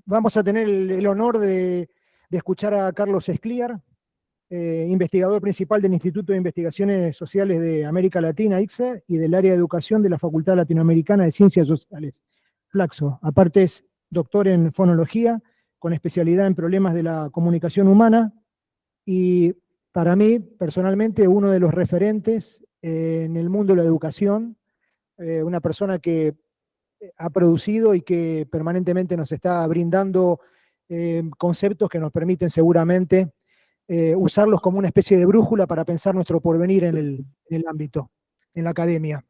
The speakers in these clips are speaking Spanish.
Vamos a tener el honor de escuchar a Carlos Escliar, investigador principal del Instituto de Investigaciones Sociales de América Latina, ICSE, y del área de educación de la Facultad Latinoamericana de Ciencias Sociales, Flaxo. Aparte es doctor en fonología, con especialidad en problemas de la comunicación humana, y para mí, personalmente, uno de los referentes en el mundo de la educación, una persona que ha producido y que permanentemente nos está brindando conceptos que nos permiten seguramente usarlos como una especie de brújula para pensar nuestro porvenir en el ámbito, en la academia.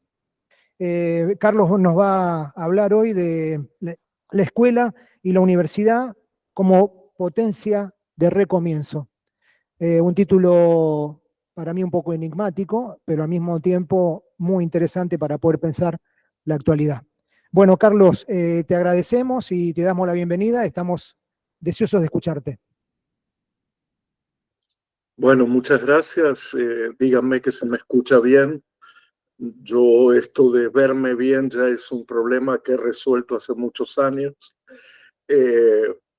Carlos nos va a hablar hoy de la escuela y la universidad como potencia de recomienzo. Un título para mí un poco enigmático, pero al mismo tiempo muy interesante para poder pensar la actualidad. Bueno, Carlos, te agradecemos y te damos la bienvenida. Estamos deseosos de escucharte. Bueno, muchas gracias. Díganme que se me escucha bien. Yo esto de verme bien ya es un problema que he resuelto hace muchos años.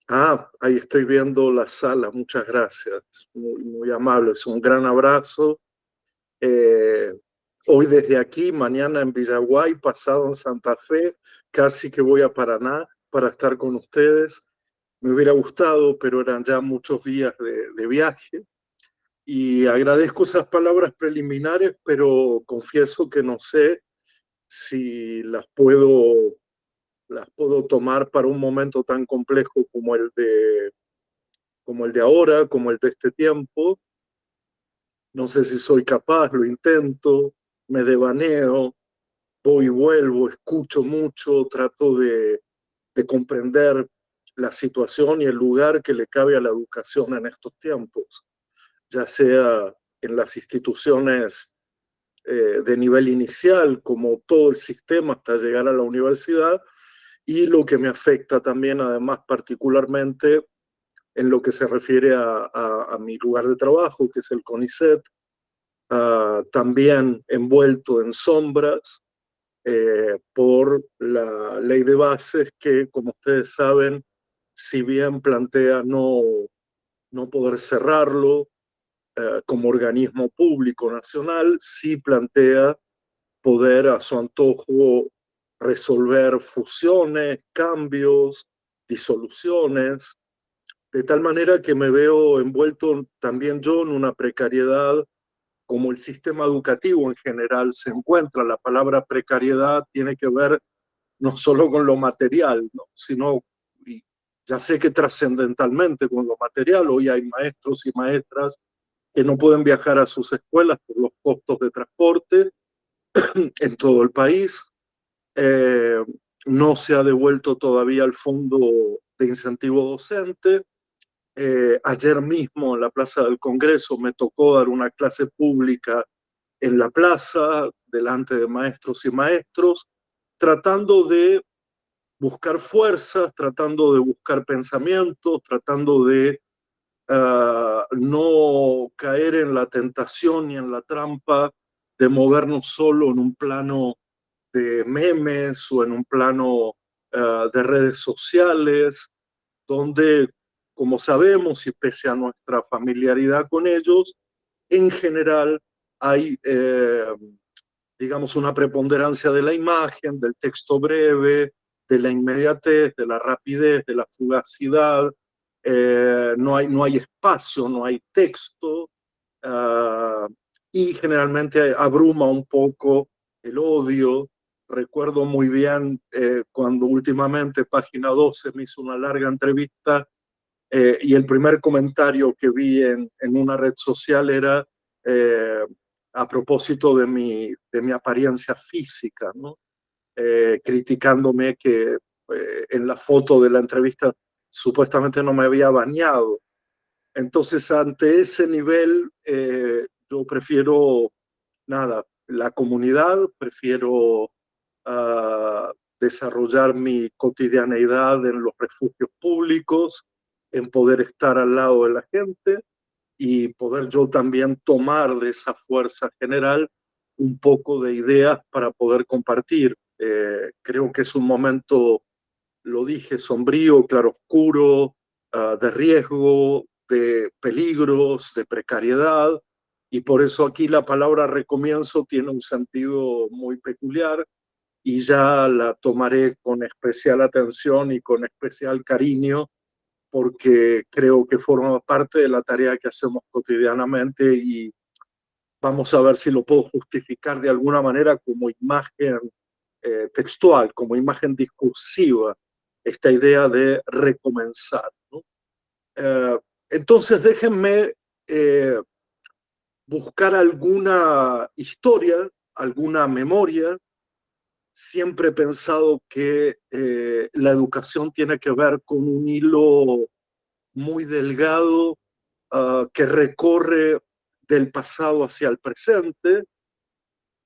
Ahí estoy viendo la sala. Muchas gracias. Muy, muy amable. Es un gran abrazo. Hoy desde aquí, mañana en Villaguay, pasado en Santa Fe, casi que voy a Paraná para estar con ustedes. Me hubiera gustado, pero eran ya muchos días de viaje. Y agradezco esas palabras preliminares, pero confieso que no sé si las puedo tomar para un momento tan complejo como el de ahora, como el de este tiempo. No sé si soy capaz, lo intento, me devaneo, voy y vuelvo, escucho mucho, trato de comprender la situación y el lugar que le cabe a la educación en estos tiempos, ya sea en las instituciones de nivel inicial, como todo el sistema hasta llegar a la universidad, y lo que me afecta también, además, particularmente en lo que se refiere a mi lugar de trabajo, que es el CONICET, también envuelto en sombras por la ley de bases que, como ustedes saben, si bien plantea no poder cerrarlo como organismo público nacional, sí plantea poder a su antojo resolver fusiones, cambios, disoluciones, de tal manera que me veo envuelto también yo en una precariedad como el sistema educativo en general se encuentra. La palabra precariedad tiene que ver no solo con lo material, ¿no? Sino, y ya sé que trascendentalmente con lo material. Hoy hay maestros y maestras que no pueden viajar a sus escuelas por los costos de transporte en todo el país. Eh, no se ha devuelto todavía el fondo de incentivo docente. Ayer mismo en la Plaza del Congreso me tocó dar una clase pública en la plaza, delante de maestros y maestros, tratando de buscar fuerzas, tratando de buscar pensamientos, tratando de no caer en la tentación y en la trampa de movernos solo en un plano de memes o en un plano de redes sociales, donde, como sabemos, y pese a nuestra familiaridad con ellos, en general hay, digamos, una preponderancia de la imagen, del texto breve, de la inmediatez, de la rapidez, de la fugacidad. No hay espacio, no hay texto, y generalmente abruma un poco el odio. Recuerdo muy bien cuando últimamente Página 12 me hizo una larga entrevista y el primer comentario que vi en una red social era a propósito de mi apariencia física, ¿no? Criticándome que en la foto de la entrevista supuestamente no me había bañado. Entonces, ante ese nivel, yo prefiero, nada, la comunidad, prefiero desarrollar mi cotidianeidad en los refugios públicos, en poder estar al lado de la gente y poder yo también tomar de esa fuerza general un poco de ideas para poder compartir. Creo que es un momento lo dije, sombrío, claroscuro, de riesgo, de peligros, de precariedad, y por eso aquí la palabra recomienzo tiene un sentido muy peculiar y ya la tomaré con especial atención y con especial cariño, porque creo que forma parte de la tarea que hacemos cotidianamente y vamos a ver si lo puedo justificar de alguna manera como imagen textual, como imagen discursiva, esta idea de recomenzar, ¿no? Entonces déjenme eh, buscar alguna historia, alguna memoria. Siempre he pensado que la educación tiene que ver con un hilo muy delgado que recorre del pasado hacia el presente,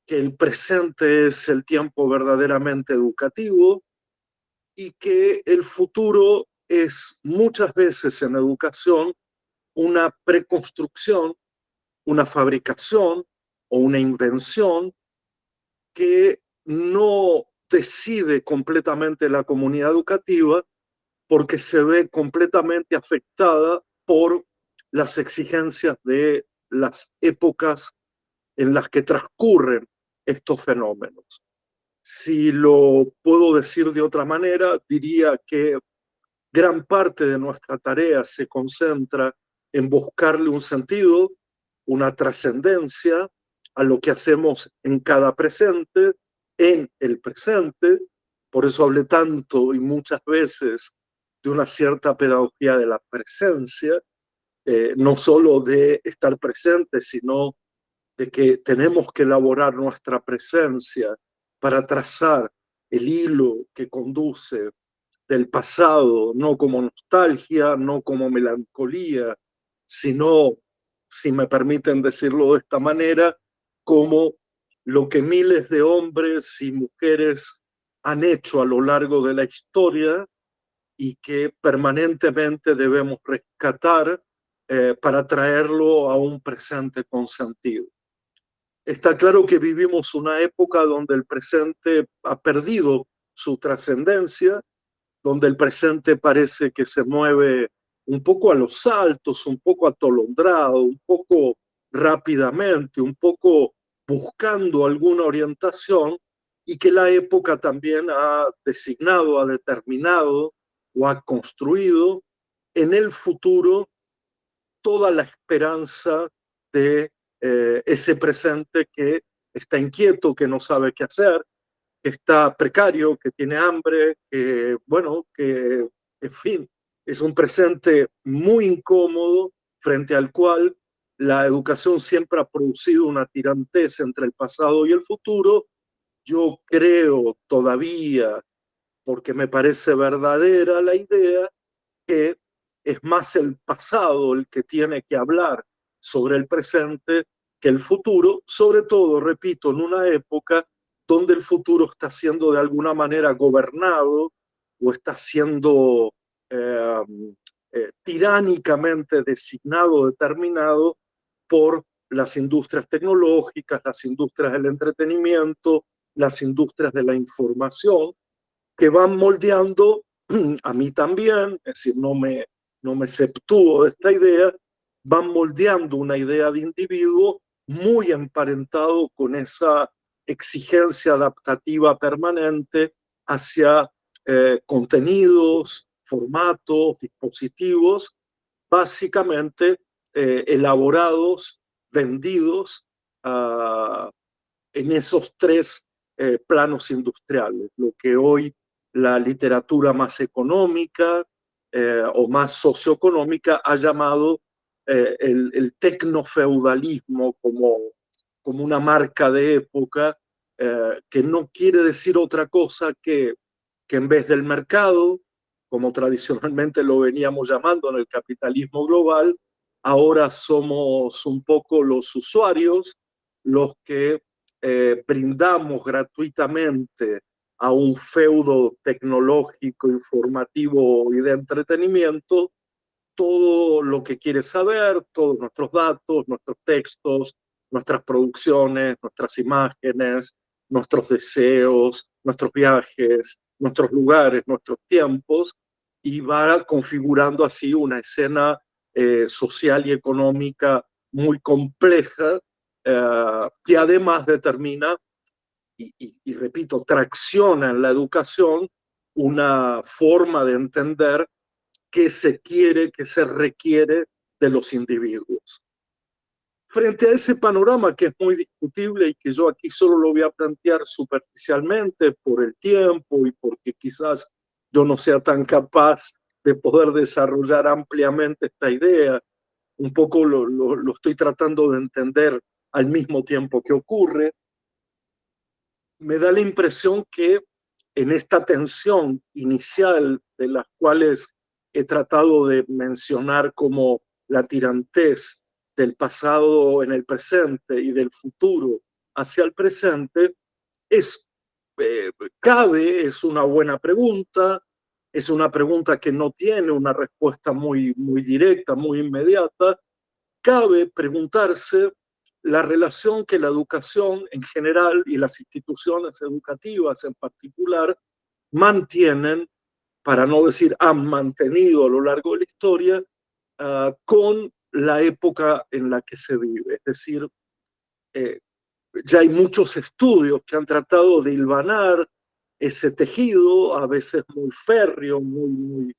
que el presente es el tiempo verdaderamente educativo y que el futuro es muchas veces en educación una preconstrucción, una fabricación o una invención que no decide completamente la comunidad educativa porque se ve completamente afectada por las exigencias de las épocas en las que transcurren estos fenómenos. Si lo puedo decir de otra manera, diría que gran parte de nuestra tarea se concentra en buscarle un sentido, una trascendencia a lo que hacemos en cada presente, en el presente. Por eso hablé tanto y muchas veces de una cierta pedagogía de la presencia, no solo de estar presente, sino de que tenemos que elaborar nuestra presencia para trazar el hilo que conduce del pasado, no como nostalgia, no como melancolía, sino, si me permiten decirlo de esta manera, como lo que miles de hombres y mujeres han hecho a lo largo de la historia y que permanentemente debemos rescatar para traerlo a un presente con sentido. Está claro que vivimos una época donde el presente ha perdido su trascendencia, donde el presente parece que se mueve un poco a los saltos, un poco atolondrado, un poco rápidamente, un poco buscando alguna orientación y que la época también ha designado, ha determinado o ha construido en el futuro toda la esperanza de ese presente que está inquieto, que no sabe qué hacer, que está precario, que tiene hambre, que, bueno, que, en fin, es un presente muy incómodo frente al cual la educación siempre ha producido una tirantez entre el pasado y el futuro. Yo creo todavía, porque me parece verdadera la idea, que es más el pasado el que tiene que hablar sobre el presente que el futuro, sobre todo, repito, en una época donde el futuro está siendo de alguna manera gobernado o está siendo eh, tiránicamente designado, determinado por las industrias tecnológicas, las industrias del entretenimiento, las industrias de la información, que van moldeando, a mí también, es decir, no me exceptúo de esta idea, van moldeando una idea de individuo muy emparentado con esa exigencia adaptativa permanente hacia contenidos, formatos, dispositivos, básicamente elaborados, vendidos en esos tres planos industriales, lo que hoy la literatura más económica o más socioeconómica ha llamado el tecnofeudalismo como una marca de época que no quiere decir otra cosa que en vez del mercado, como tradicionalmente lo veníamos llamando en el capitalismo global, ahora somos un poco los usuarios los que brindamos gratuitamente a un feudo tecnológico, informativo y de entretenimiento todo lo que quiere saber, todos nuestros datos, nuestros textos, nuestras producciones, nuestras imágenes, nuestros deseos, nuestros viajes, nuestros lugares, nuestros tiempos, y va configurando así una escena social y económica muy compleja, que además determina, y repito, tracciona en la educación una forma de entender qué se quiere, qué se requiere de los individuos. Frente a ese panorama que es muy discutible y que yo aquí solo lo voy a plantear superficialmente por el tiempo y porque quizás yo no sea tan capaz de poder desarrollar ampliamente esta idea, un poco lo estoy tratando de entender al mismo tiempo que ocurre, me da la impresión que en esta tensión inicial de las cuales he tratado de mencionar como la tirantez del pasado en el presente y del futuro hacia el presente, es, cabe, es una buena pregunta, es una pregunta que no tiene una respuesta muy directa, muy inmediata. Cabe preguntarse la relación que la educación en general y las instituciones educativas en particular mantienen, para no decir han mantenido a lo largo de la historia, con la época en la que se vive. Es decir, eh, ya hay muchos estudios que han tratado de hilvanar ese tejido, a veces muy férreo, muy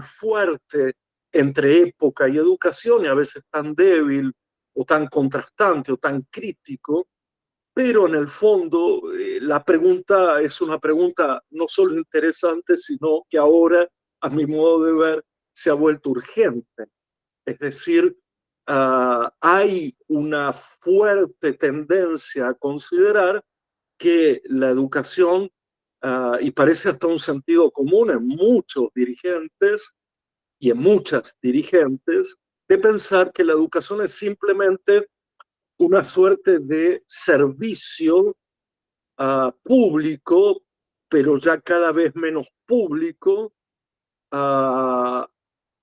fuerte, entre época y educación, y a veces tan débil o tan contrastante o tan crítico, pero en el fondo la pregunta es una pregunta no solo interesante, sino que ahora, a mi modo de ver, se ha vuelto urgente. Es decir, hay una fuerte tendencia a considerar que la educación, y parece hasta un sentido común en muchos dirigentes y en muchas dirigentes, de pensar que la educación es simplemente una suerte de servicio público, pero ya cada vez menos público, uh,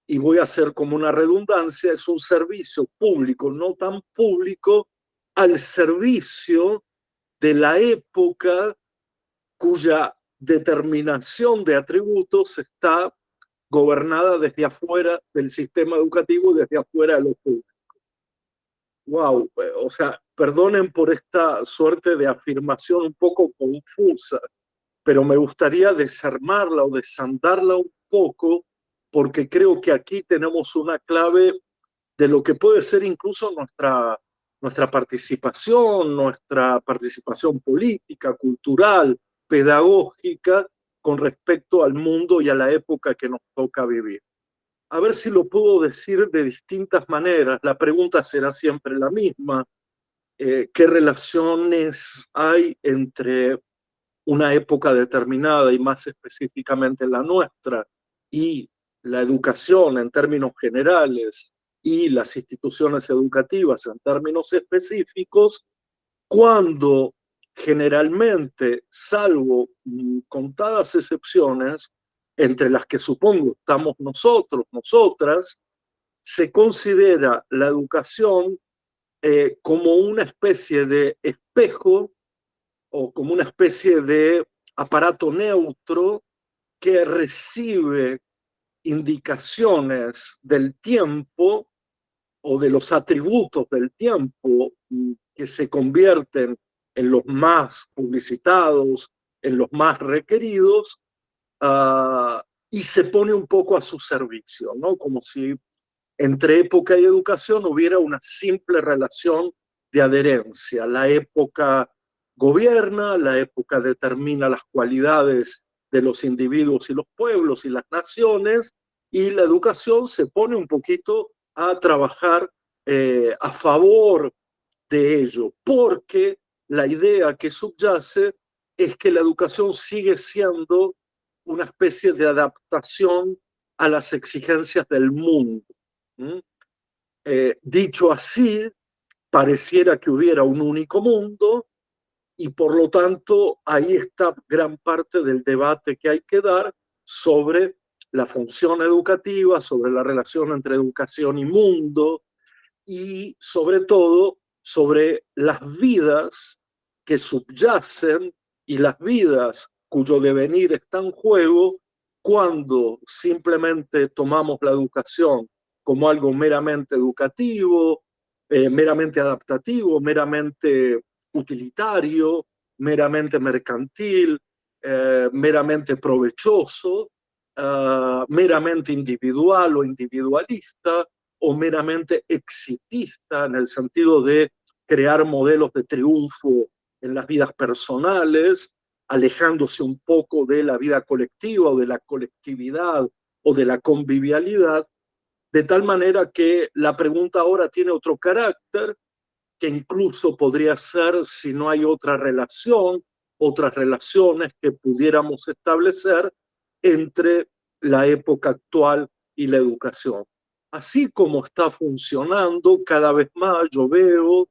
y voy a hacer como una redundancia, es un servicio público, no tan público, al servicio de la época cuya determinación de atributos está gobernada desde afuera del sistema educativo y desde afuera de lo público. Wow, o sea, perdonen por esta suerte de afirmación un poco confusa, pero me gustaría desarmarla o desandarla un poco, porque creo que aquí tenemos una clave de lo que puede ser incluso nuestra participación política, cultural, pedagógica, con respecto al mundo y a la época que nos toca vivir. A ver si lo puedo decir de distintas maneras. La pregunta será siempre la misma. ¿Qué relaciones hay entre una época determinada y más específicamente la nuestra y la educación en términos generales y las instituciones educativas en términos específicos, cuando generalmente, salvo contadas excepciones, entre las que supongo estamos nosotros, nosotras, se considera la educación como una especie de espejo o como una especie de aparato neutro que recibe indicaciones del tiempo o de los atributos del tiempo que se convierten en los más publicitados, en los más requeridos, y se pone un poco a su servicio, ¿no? Como si entre época y educación hubiera una simple relación de adherencia. La época gobierna, la época determina las cualidades de los individuos y los pueblos y las naciones, y la educación se pone un poquito a trabajar a favor de ello, porque la idea que subyace es que la educación sigue siendo una especie de adaptación a las exigencias del mundo. Dicho así, pareciera que hubiera un único mundo y por lo tanto ahí está gran parte del debate que hay que dar sobre la función educativa, sobre la relación entre educación y mundo y sobre todo sobre las vidas que subyacen y las vidas cuyo devenir está en juego cuando simplemente tomamos la educación como algo meramente educativo, meramente adaptativo, meramente utilitario, meramente mercantil, meramente provechoso, meramente individual o individualista, o meramente exitista en el sentido de crear modelos de triunfo en las vidas personales, alejándose un poco de la vida colectiva o de la colectividad o de la convivialidad, de tal manera que la pregunta ahora tiene otro carácter, que incluso podría ser si no hay otra relación, otras relaciones que pudiéramos establecer entre la época actual y la educación. Así como está funcionando, cada vez más yo veo,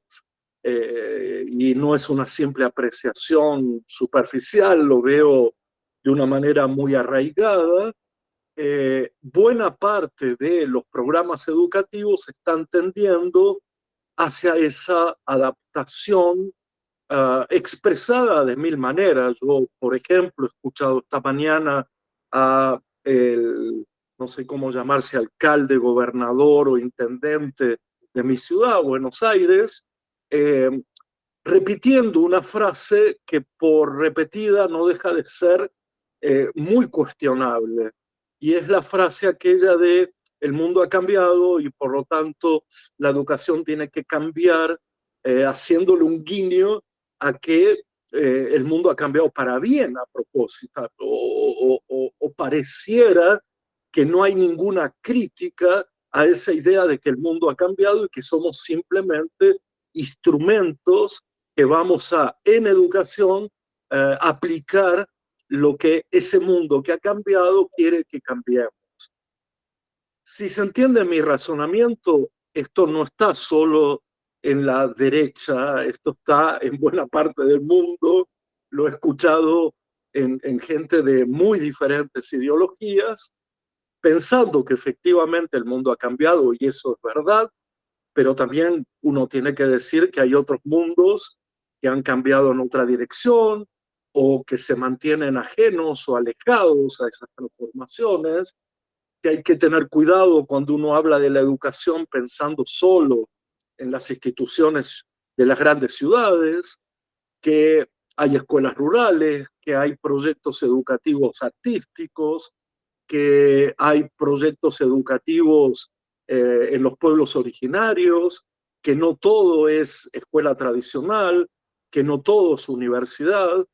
y no es una simple apreciación superficial, lo veo de una manera muy arraigada, buena parte de los programas educativos están tendiendo hacia esa adaptación expresada de mil maneras. Yo, por ejemplo, he escuchado esta mañana a el, no sé cómo llamarse, alcalde, gobernador o intendente de mi ciudad, Buenos Aires, eh, repitiendo una frase que por repetida no deja de ser muy cuestionable. Y es la frase aquella de el mundo ha cambiado y por lo tanto la educación tiene que cambiar, haciéndole un guiño a que el mundo ha cambiado para bien a propósito, o pareciera que no hay ninguna crítica a esa idea de que el mundo ha cambiado y que somos simplemente instrumentos que vamos a, en educación, aplicar lo que ese mundo que ha cambiado quiere que cambiemos. Si se entiende mi razonamiento, esto no está solo en la derecha, esto está en buena parte del mundo, lo he escuchado en gente de muy diferentes ideologías, pensando que efectivamente el mundo ha cambiado y eso es verdad, pero también uno tiene que decir que hay otros mundos que han cambiado en otra dirección o que se mantienen ajenos o alejados a esas transformaciones, que hay que tener cuidado cuando uno habla de la educación pensando solo en las instituciones de las grandes ciudades, que hay escuelas rurales, que hay proyectos educativos artísticos, que hay proyectos educativos en los pueblos originarios, que no todo es escuela tradicional, que no todo es universidad,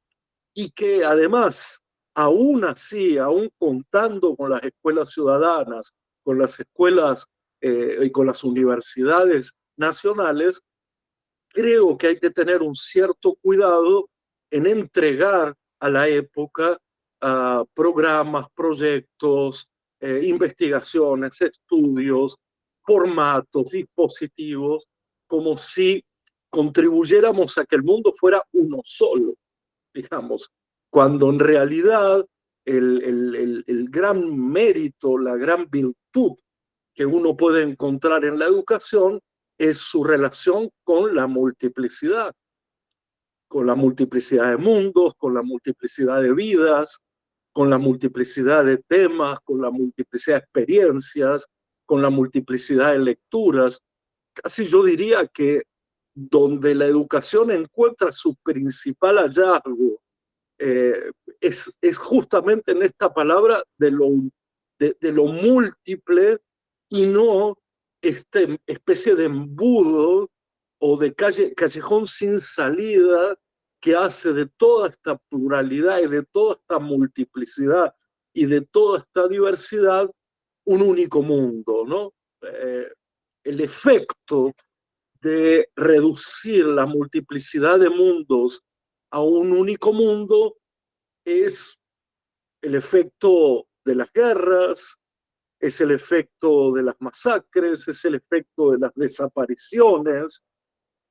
y que además, aún así, aún contando con las escuelas ciudadanas, con las escuelas y con las universidades nacionales, creo que hay que tener un cierto cuidado en entregar a la época programas, proyectos, investigaciones, estudios, formatos, dispositivos, como si contribuyéramos a que el mundo fuera uno solo, digamos, cuando en realidad el gran mérito, la gran virtud que uno puede encontrar en la educación es su relación con la multiplicidad de mundos, con la multiplicidad de vidas, con la multiplicidad de temas, con la multiplicidad de experiencias, con la multiplicidad de lecturas. Casi yo diría que donde la educación encuentra su principal hallazgo eh, es justamente en esta palabra de lo múltiple y no esta especie de embudo o de callejón sin salida que hace de toda esta pluralidad y de toda esta multiplicidad y de toda esta diversidad un único mundo, ¿no? El efecto de reducir la multiplicidad de mundos a un único mundo es el efecto de las guerras, es el efecto de las masacres, es el efecto de las desapariciones,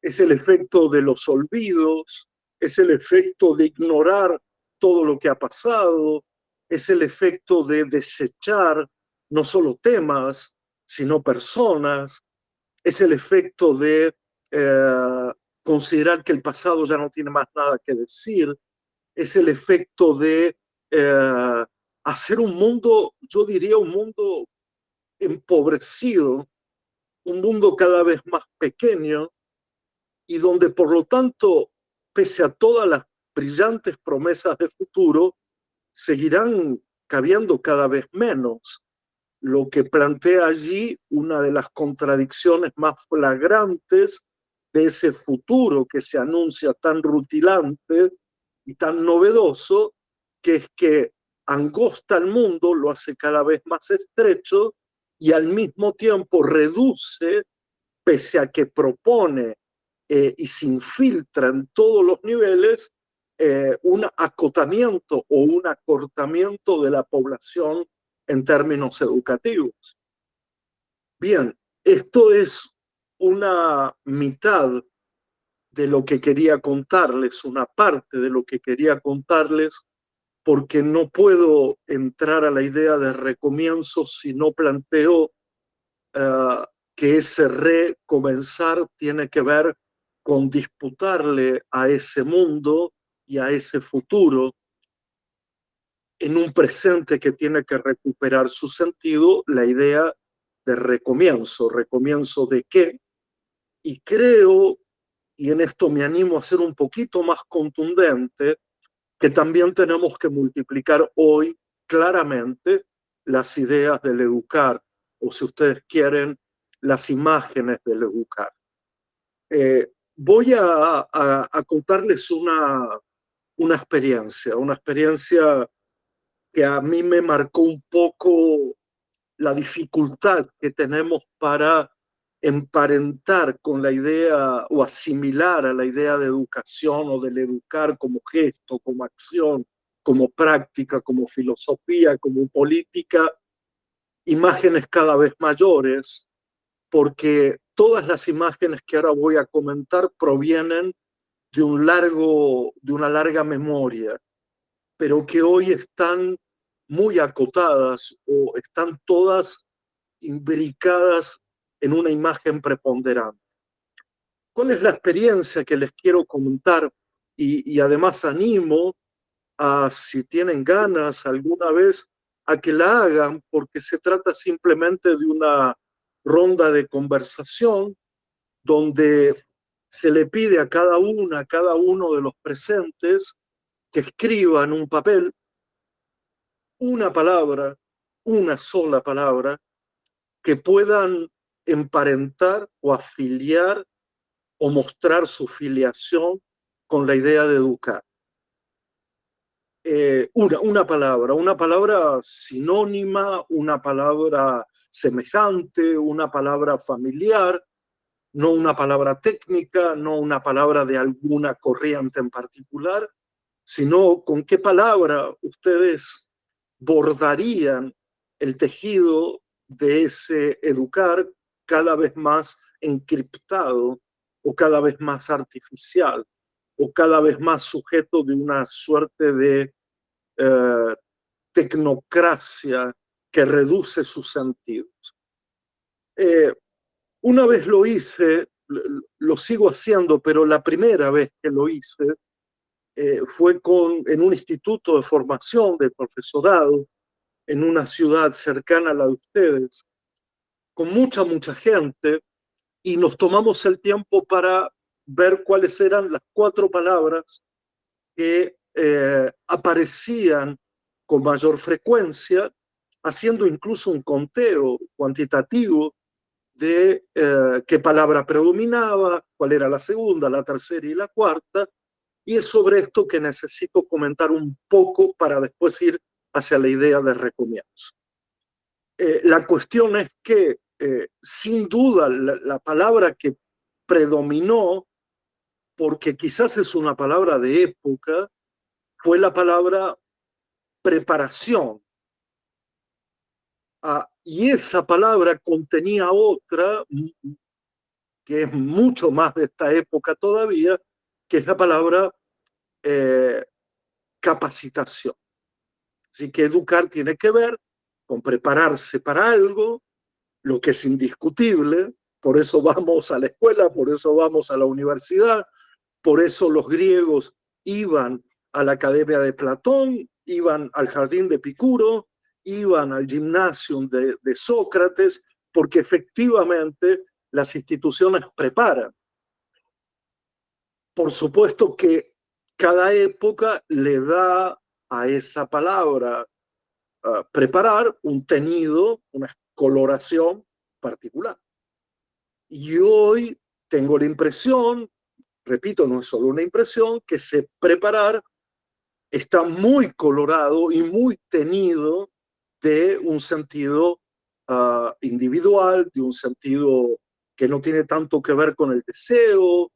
es el efecto de los olvidos, es el efecto de ignorar todo lo que ha pasado, es el efecto de desechar no solo temas, sino personas, es el efecto de considerar que el pasado ya no tiene más nada que decir, es el efecto de hacer un mundo, yo diría un mundo empobrecido, un mundo cada vez más pequeño y donde por lo tanto, pese a todas las brillantes promesas de futuro, seguirán cabiendo cada vez menos, lo que plantea allí una de las contradicciones más flagrantes de ese futuro que se anuncia tan rutilante y tan novedoso, que es que angosta el mundo, lo hace cada vez más estrecho y al mismo tiempo reduce, pese a que propone y se infiltra en todos los niveles, un acotamiento o un acortamiento de la población en términos educativos. Bien, esto es una mitad de lo que quería contarles, una parte de lo que quería contarles, porque no puedo entrar a la idea de recomienzo si no planteo que ese recomenzar tiene que ver con disputarle a ese mundo y a ese futuro en un presente que tiene que recuperar su sentido, la idea de recomienzo. ¿Recomienzo de qué? Y creo, y en esto me animo a ser un poquito más contundente, que también tenemos que multiplicar hoy claramente las ideas del educar, o si ustedes quieren, las imágenes del educar. Voy a contarles una experiencia que a mí me marcó un poco la dificultad que tenemos para emparentar con la idea o asimilar a la idea de educación o del educar como gesto, como acción, como práctica, como filosofía, como política, imágenes cada vez mayores, porque todas las imágenes que ahora voy a comentar provienen de una larga memoria, pero que hoy están muy acotadas o están todas imbricadas en una imagen preponderante. ¿Cuál es la experiencia que les quiero comentar? Y además animo a, si tienen ganas alguna vez, a que la hagan, porque se trata simplemente de una ronda de conversación donde se le pide a cada uno de los presentes que escriba en un papel una palabra, una sola palabra, que puedan emparentar o afiliar o mostrar su filiación con la idea de educar. Una palabra sinónima, una palabra semejante, una palabra familiar, no una palabra técnica, no una palabra de alguna corriente en particular, sino con qué palabra ustedes bordarían el tejido de ese educar cada vez más encriptado o cada vez más artificial o cada vez más sujeto de una suerte de tecnocracia que reduce sus sentidos. Una vez lo hice, lo sigo haciendo, pero la primera vez que lo hice fue en un instituto de formación de profesorado en una ciudad cercana a la de ustedes, con mucha gente, y nos tomamos el tiempo para ver cuáles eran las 4 palabras que aparecían con mayor frecuencia, haciendo incluso un conteo cuantitativo de qué palabra predominaba, cuál era la segunda, la tercera y la cuarta, y es sobre esto que necesito comentar un poco para después ir hacia la idea de recomienzo. La cuestión es que, sin duda, la palabra que predominó, porque quizás es una palabra de época, fue la palabra preparación. Y esa palabra contenía otra, que es mucho más de esta época todavía, que es la palabra capacitación. Así que educar tiene que ver con prepararse para algo, lo que es indiscutible, por eso vamos a la escuela, por eso vamos a la universidad, por eso los griegos iban a la Academia de Platón, iban al Jardín de Epicuro, iban al Gymnasium de Sócrates, porque efectivamente las instituciones preparan. Por supuesto que cada época le da a esa palabra preparar un tenido, una coloración particular. Y hoy tengo la impresión, repito, no es solo una impresión, que ese preparar está muy colorado y muy tenido de un sentido individual, de un sentido que no tiene tanto que ver con el deseo,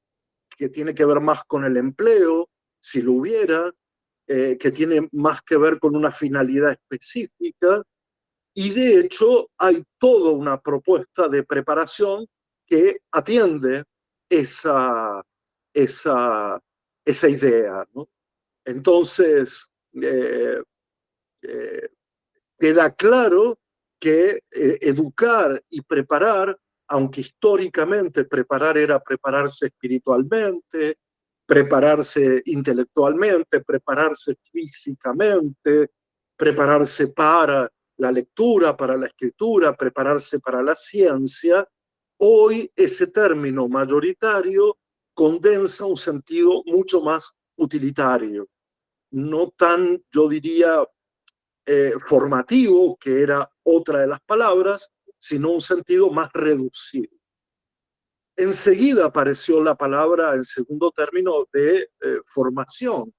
que tiene que ver más con el empleo, si lo hubiera, que tiene más que ver con una finalidad específica. Y de hecho hay toda una propuesta de preparación que atiende esa, esa, esa idea, ¿no? Entonces, eh, queda claro que educar y preparar, aunque históricamente preparar era prepararse espiritualmente, prepararse intelectualmente, prepararse físicamente, prepararse para la lectura, para la escritura, prepararse para la ciencia, hoy ese término mayoritario condensa un sentido mucho más utilitario, no tan, yo diría, formativo, que era otra de las palabras, sino un sentido más reducido. Enseguida apareció la palabra, en segundo término, de formación.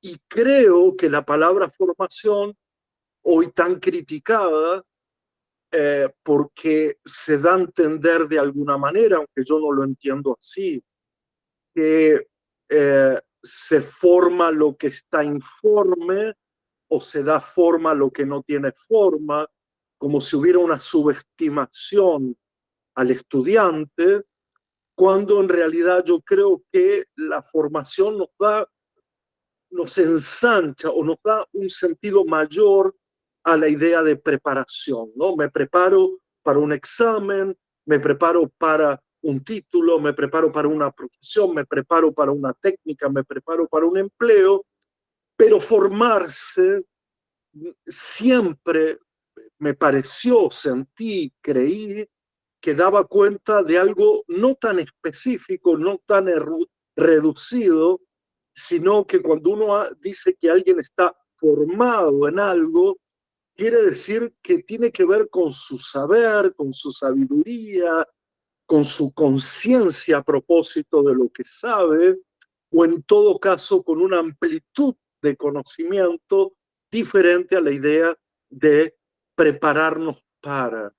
Y creo que la palabra formación, hoy tan criticada, porque se da a entender de alguna manera, aunque yo no lo entiendo así, que se forma lo que está informe o se da forma a lo que no tiene forma, como si hubiera una subestimación al estudiante, cuando en realidad yo creo que la formación nos ensancha o nos da un sentido mayor a la idea de preparación, ¿no? Me preparo para un examen, me preparo para un título, me preparo para una profesión, me preparo para una técnica, me preparo para un empleo, pero formarse siempre me pareció, sentí, creí que daba cuenta de algo no tan específico, no tan reducido, sino que cuando uno dice que alguien está formado en algo, quiere decir que tiene que ver con su saber, con su sabiduría, con su conciencia a propósito de lo que sabe, o en todo caso con una amplitud de conocimiento diferente a la idea de prepararnos para.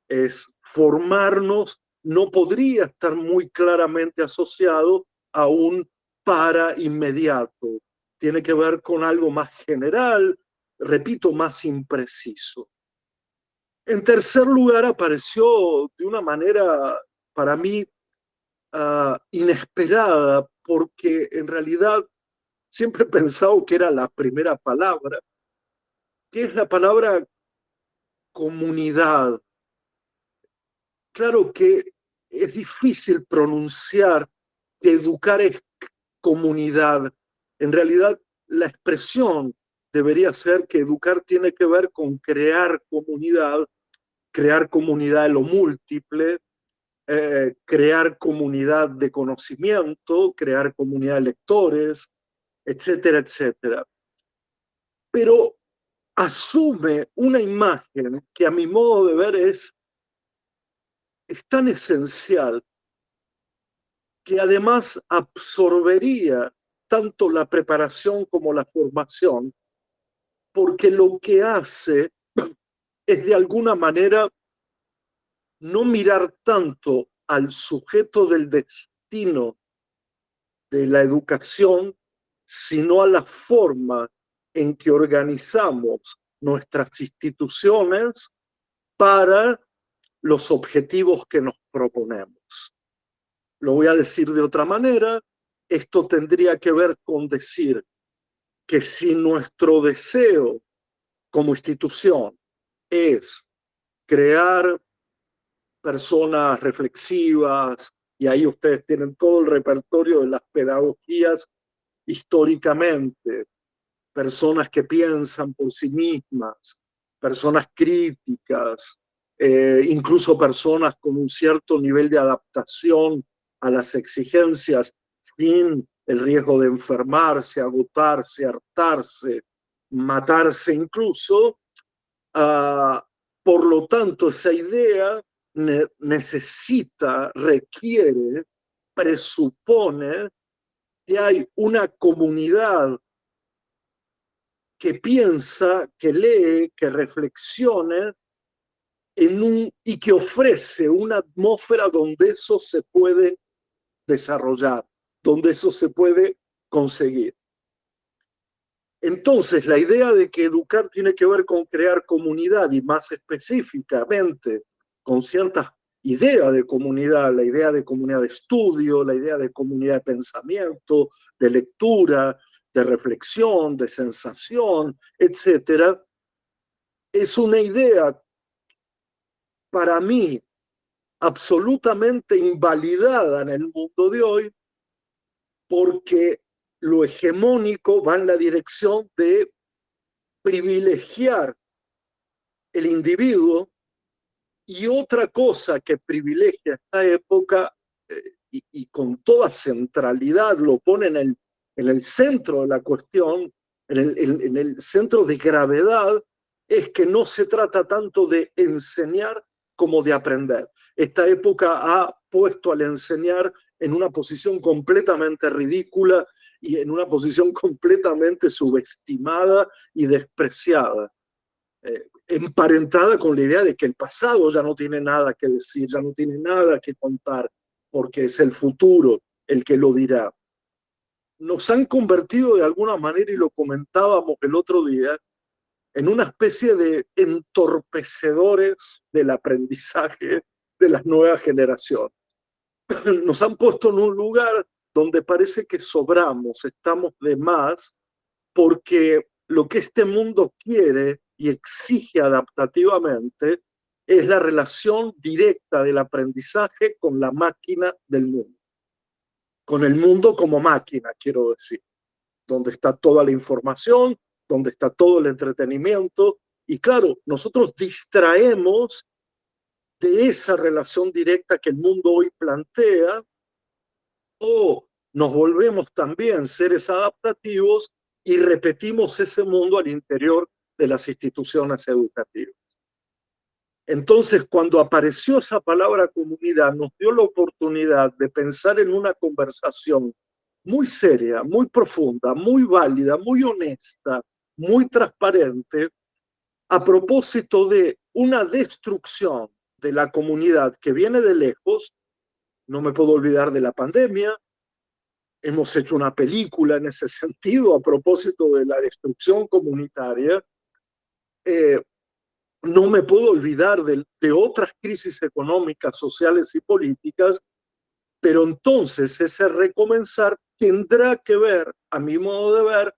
Es formarnos, no podría estar muy claramente asociado a un para inmediato. Tiene que ver con algo más general, repito, más impreciso. En tercer lugar, apareció de una manera para mí inesperada, porque en realidad siempre he pensado que era la primera palabra, que es la palabra comunidad. Claro que es difícil pronunciar que educar es comunidad. En realidad, la expresión debería ser que educar tiene que ver con crear comunidad de lo múltiple, crear comunidad de conocimiento, crear comunidad de lectores, etcétera, etcétera. Pero asume una imagen que a mi modo de ver es tan esencial, que además absorbería tanto la preparación como la formación, porque lo que hace es de alguna manera no mirar tanto al sujeto del destino de la educación, sino a la forma en que organizamos nuestras instituciones para los objetivos que nos proponemos. Lo voy a decir de otra manera, esto tendría que ver con decir que si nuestro deseo como institución es crear personas reflexivas, y ahí ustedes tienen todo el repertorio de las pedagogías históricamente, personas que piensan por sí mismas, personas críticas, incluso personas con un cierto nivel de adaptación a las exigencias sin el riesgo de enfermarse, agotarse, hartarse, matarse incluso. Por lo tanto, esa idea necesita, requiere, presupone que hay una comunidad que piensa, que lee, que reflexione y que ofrece una atmósfera donde eso se puede desarrollar, donde eso se puede conseguir. Entonces, la idea de que educar tiene que ver con crear comunidad y más específicamente con ciertas ideas de comunidad, la idea de comunidad de estudio, la idea de comunidad de pensamiento, de lectura, de reflexión, de sensación, etcétera, es una idea para mí absolutamente invalidada en el mundo de hoy porque lo hegemónico va en la dirección de privilegiar el individuo, y otra cosa que privilegia esta época y con toda centralidad lo pone en el centro de la cuestión, en el centro de gravedad, es que no se trata tanto de enseñar como de aprender. Esta época ha puesto al enseñar en una posición completamente ridícula y en una posición completamente subestimada y despreciada, emparentada con la idea de que el pasado ya no tiene nada que decir, ya no tiene nada que contar, porque es el futuro el que lo dirá. Nos han convertido de alguna manera, y lo comentábamos el otro día, en una especie de entorpecedores del aprendizaje de las nuevas generaciones. Nos han puesto en un lugar donde parece que sobramos, estamos de más, porque lo que este mundo quiere y exige adaptativamente es la relación directa del aprendizaje con la máquina del mundo. Con el mundo como máquina, quiero decir, donde está toda la información, donde está todo el entretenimiento. Y claro, nosotros distraemos de esa relación directa que el mundo hoy plantea, o nos volvemos también seres adaptativos y repetimos ese mundo al interior de las instituciones educativas. Entonces, cuando apareció esa palabra comunidad, nos dio la oportunidad de pensar en una conversación muy seria, muy profunda, muy válida, muy honesta, muy transparente, a propósito de una destrucción de la comunidad que viene de lejos. No me puedo olvidar de la pandemia. Hemos hecho una película en ese sentido a propósito de la destrucción comunitaria. No me puedo olvidar de otras crisis económicas, sociales y políticas, pero entonces ese recomenzar tendrá que ver, a mi modo de ver,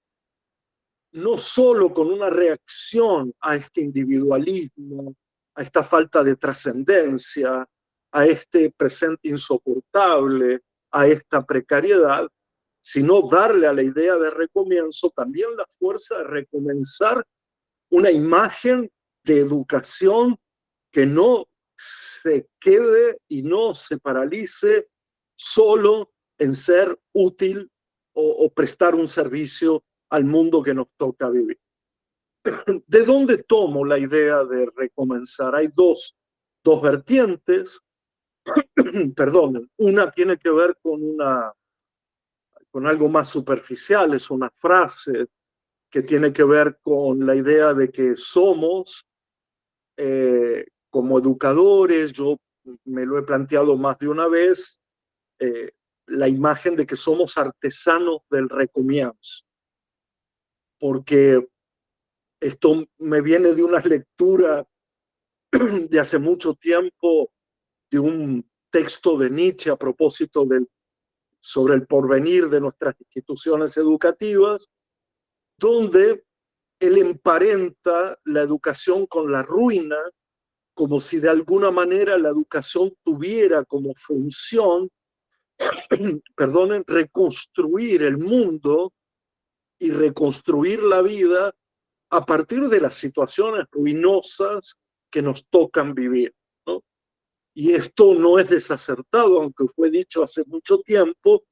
no solo con una reacción a este individualismo, a esta falta de trascendencia, a este presente insoportable, a esta precariedad, sino darle a la idea de recomienzo también la fuerza de recomenzar una imagen de educación que no se quede y no se paralice solo en ser útil o prestar un servicio al mundo que nos toca vivir. ¿De dónde tomo la idea de recomenzar? Hay dos vertientes. Perdonen, una tiene que ver con algo más superficial, es una frase que tiene que ver con la idea de que somos, como educadores, yo me lo he planteado más de una vez, la imagen de que somos artesanos del recomienzo, porque esto me viene de una lectura de hace mucho tiempo de un texto de Nietzsche a propósito sobre el porvenir de nuestras instituciones educativas, donde él emparenta la educación con la ruina, como si de alguna manera la educación tuviera como función, perdonen, reconstruir el mundo y reconstruir la vida a partir de las situaciones ruinosas que nos tocan vivir, ¿no? Y esto no es desacertado, aunque fue dicho hace mucho tiempo,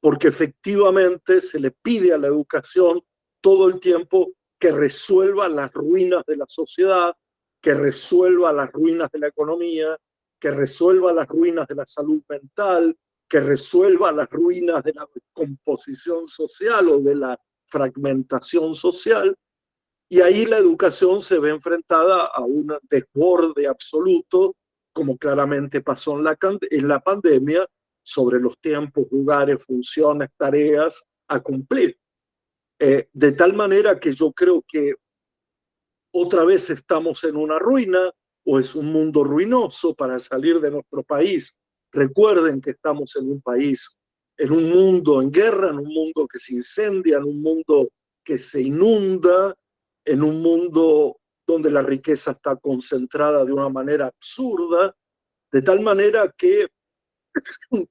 porque efectivamente se le pide a la educación todo el tiempo que resuelva las ruinas de la sociedad, que resuelva las ruinas de la economía, que resuelva las ruinas de la salud mental, que resuelva las ruinas de la composición social o de la fragmentación social. Y ahí la educación se ve enfrentada a un desborde absoluto, como claramente pasó en la pandemia, sobre los tiempos, lugares, funciones, tareas a cumplir. De tal manera que yo creo que otra vez estamos en una ruina o es un mundo ruinoso para salir de nuestro país. Recuerden que estamos en un país, en un mundo en guerra, en un mundo que se incendia, en un mundo que se inunda, en un mundo donde la riqueza está concentrada de una manera absurda, de tal manera que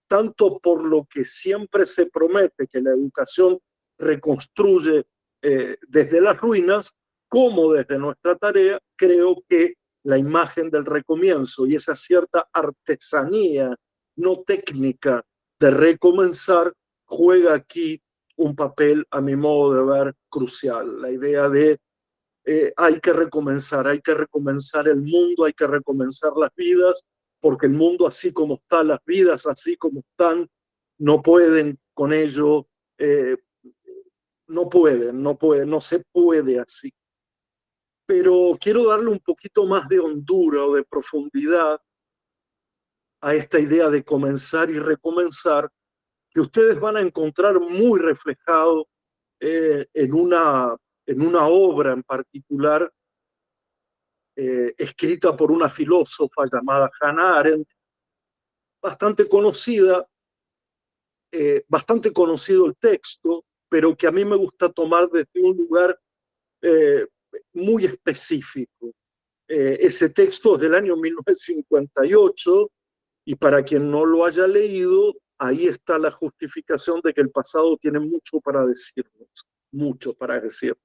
tanto por lo que siempre se promete que la educación reconstruye desde las ruinas, como desde nuestra tarea, creo que la imagen del recomienzo y esa cierta artesanía no técnica de recomenzar juega aquí un papel, a mi modo de ver, crucial. La idea de hay que recomenzar el mundo, hay que recomenzar las vidas, porque el mundo así como está, las vidas así como están, no pueden con ello, no se puede así. Pero quiero darle un poquito más de hondura o de profundidad a esta idea de comenzar y recomenzar, que ustedes van a encontrar muy reflejado en una obra en particular escrita por una filósofa llamada Hannah Arendt, bastante conocida, bastante conocido el texto, pero que a mí me gusta tomar desde un lugar eh, muy específico. Ese texto es del año 1958 y para quien no lo haya leído, ahí está la justificación de que el pasado tiene mucho para decirnos, mucho para decir.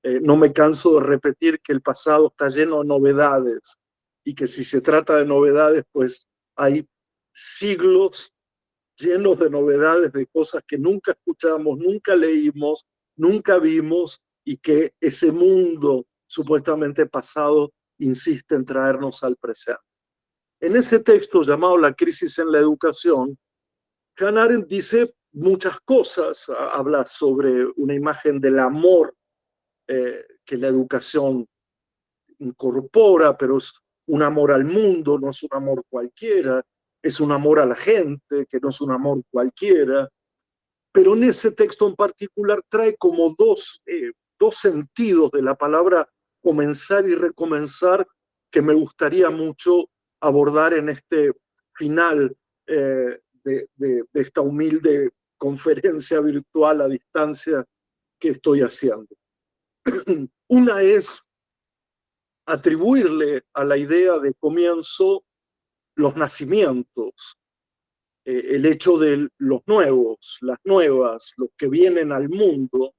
No me canso de repetir que el pasado está lleno de novedades y que si se trata de novedades, pues hay siglos llenos de novedades, de cosas que nunca escuchamos, nunca leímos, nunca vimos y que ese mundo supuestamente pasado insiste en traernos al presente. En ese texto llamado La crisis en la educación, Hannah Arendt dice muchas cosas, habla sobre una imagen del amor que la educación incorpora, pero es un amor al mundo, no es un amor cualquiera, es un amor a la gente, que no es un amor cualquiera, pero en ese texto en particular trae como dos sentidos de la palabra comenzar y recomenzar que me gustaría mucho abordar en este final de esta humilde conferencia virtual a distancia que estoy haciendo. Una es atribuirle a la idea de comienzo los nacimientos, el hecho de los nuevos, las nuevas, los que vienen al mundo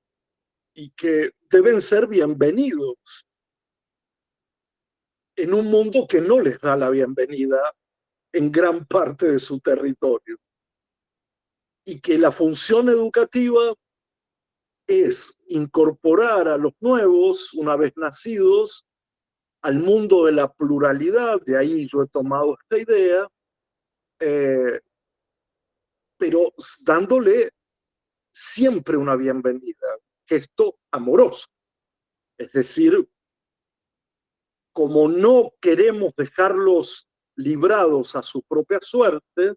y que deben ser bienvenidos en un mundo que no les da la bienvenida en gran parte de su territorio. Y que la función educativa es incorporar a los nuevos, una vez nacidos, al mundo de la pluralidad, de ahí yo he tomado esta idea, pero dándole siempre una bienvenida, gesto amoroso. Es decir, como no queremos dejarlos librados a su propia suerte,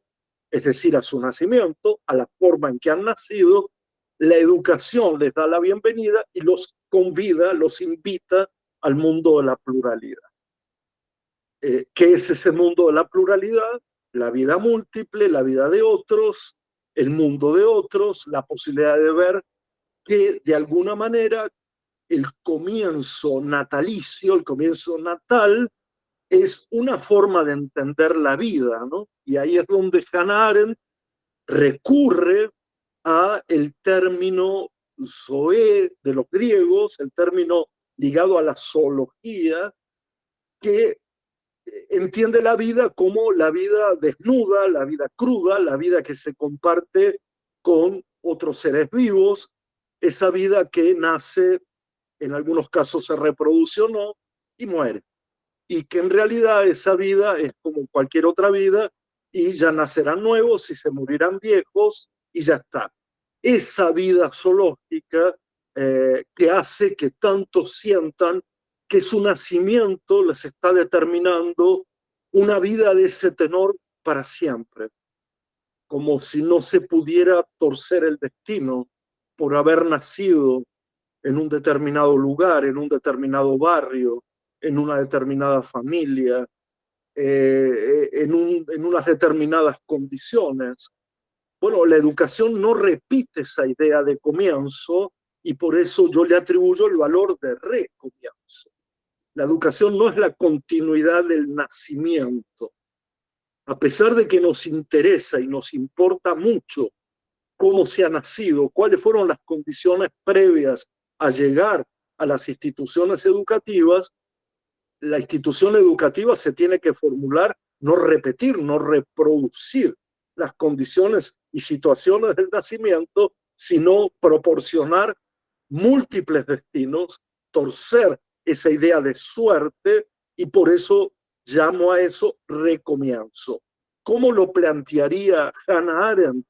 es decir, a su nacimiento, a la forma en que han nacido, la educación les da la bienvenida y los convida, los invita al mundo de la pluralidad. ¿Qué es ese mundo de la pluralidad? La vida múltiple, la vida de otros, el mundo de otros, la posibilidad de ver que de alguna manera el comienzo natalicio, el comienzo natal, es una forma de entender la vida, ¿no? Y ahí es donde Hannah Arendt recurre a el término zoé de los griegos, el término ligado a la zoología, que entiende la vida como la vida desnuda, la vida cruda, la vida que se comparte con otros seres vivos, esa vida que nace, en algunos casos se reproduce o no, y muere. Y que en realidad esa vida es como cualquier otra vida y ya nacerán nuevos y se morirán viejos y ya está. Esa vida zoológica que hace que tantos sientan que su nacimiento les está determinando una vida de ese tenor para siempre, como si no se pudiera torcer el destino por haber nacido en un determinado lugar, en un determinado barrio, en una determinada familia, en unas determinadas condiciones. Bueno, la educación no repite esa idea de comienzo y por eso yo le atribuyo el valor de recomienzo. La educación no es la continuidad del nacimiento. A pesar de que nos interesa y nos importa mucho cómo se ha nacido, cuáles fueron las condiciones previas a llegar a las instituciones educativas, la institución educativa se tiene que formular, no repetir, no reproducir las condiciones y situaciones del nacimiento, sino proporcionar múltiples destinos, torcer esa idea de suerte, y por eso llamo a eso recomienzo. ¿Cómo lo plantearía Hannah Arendt?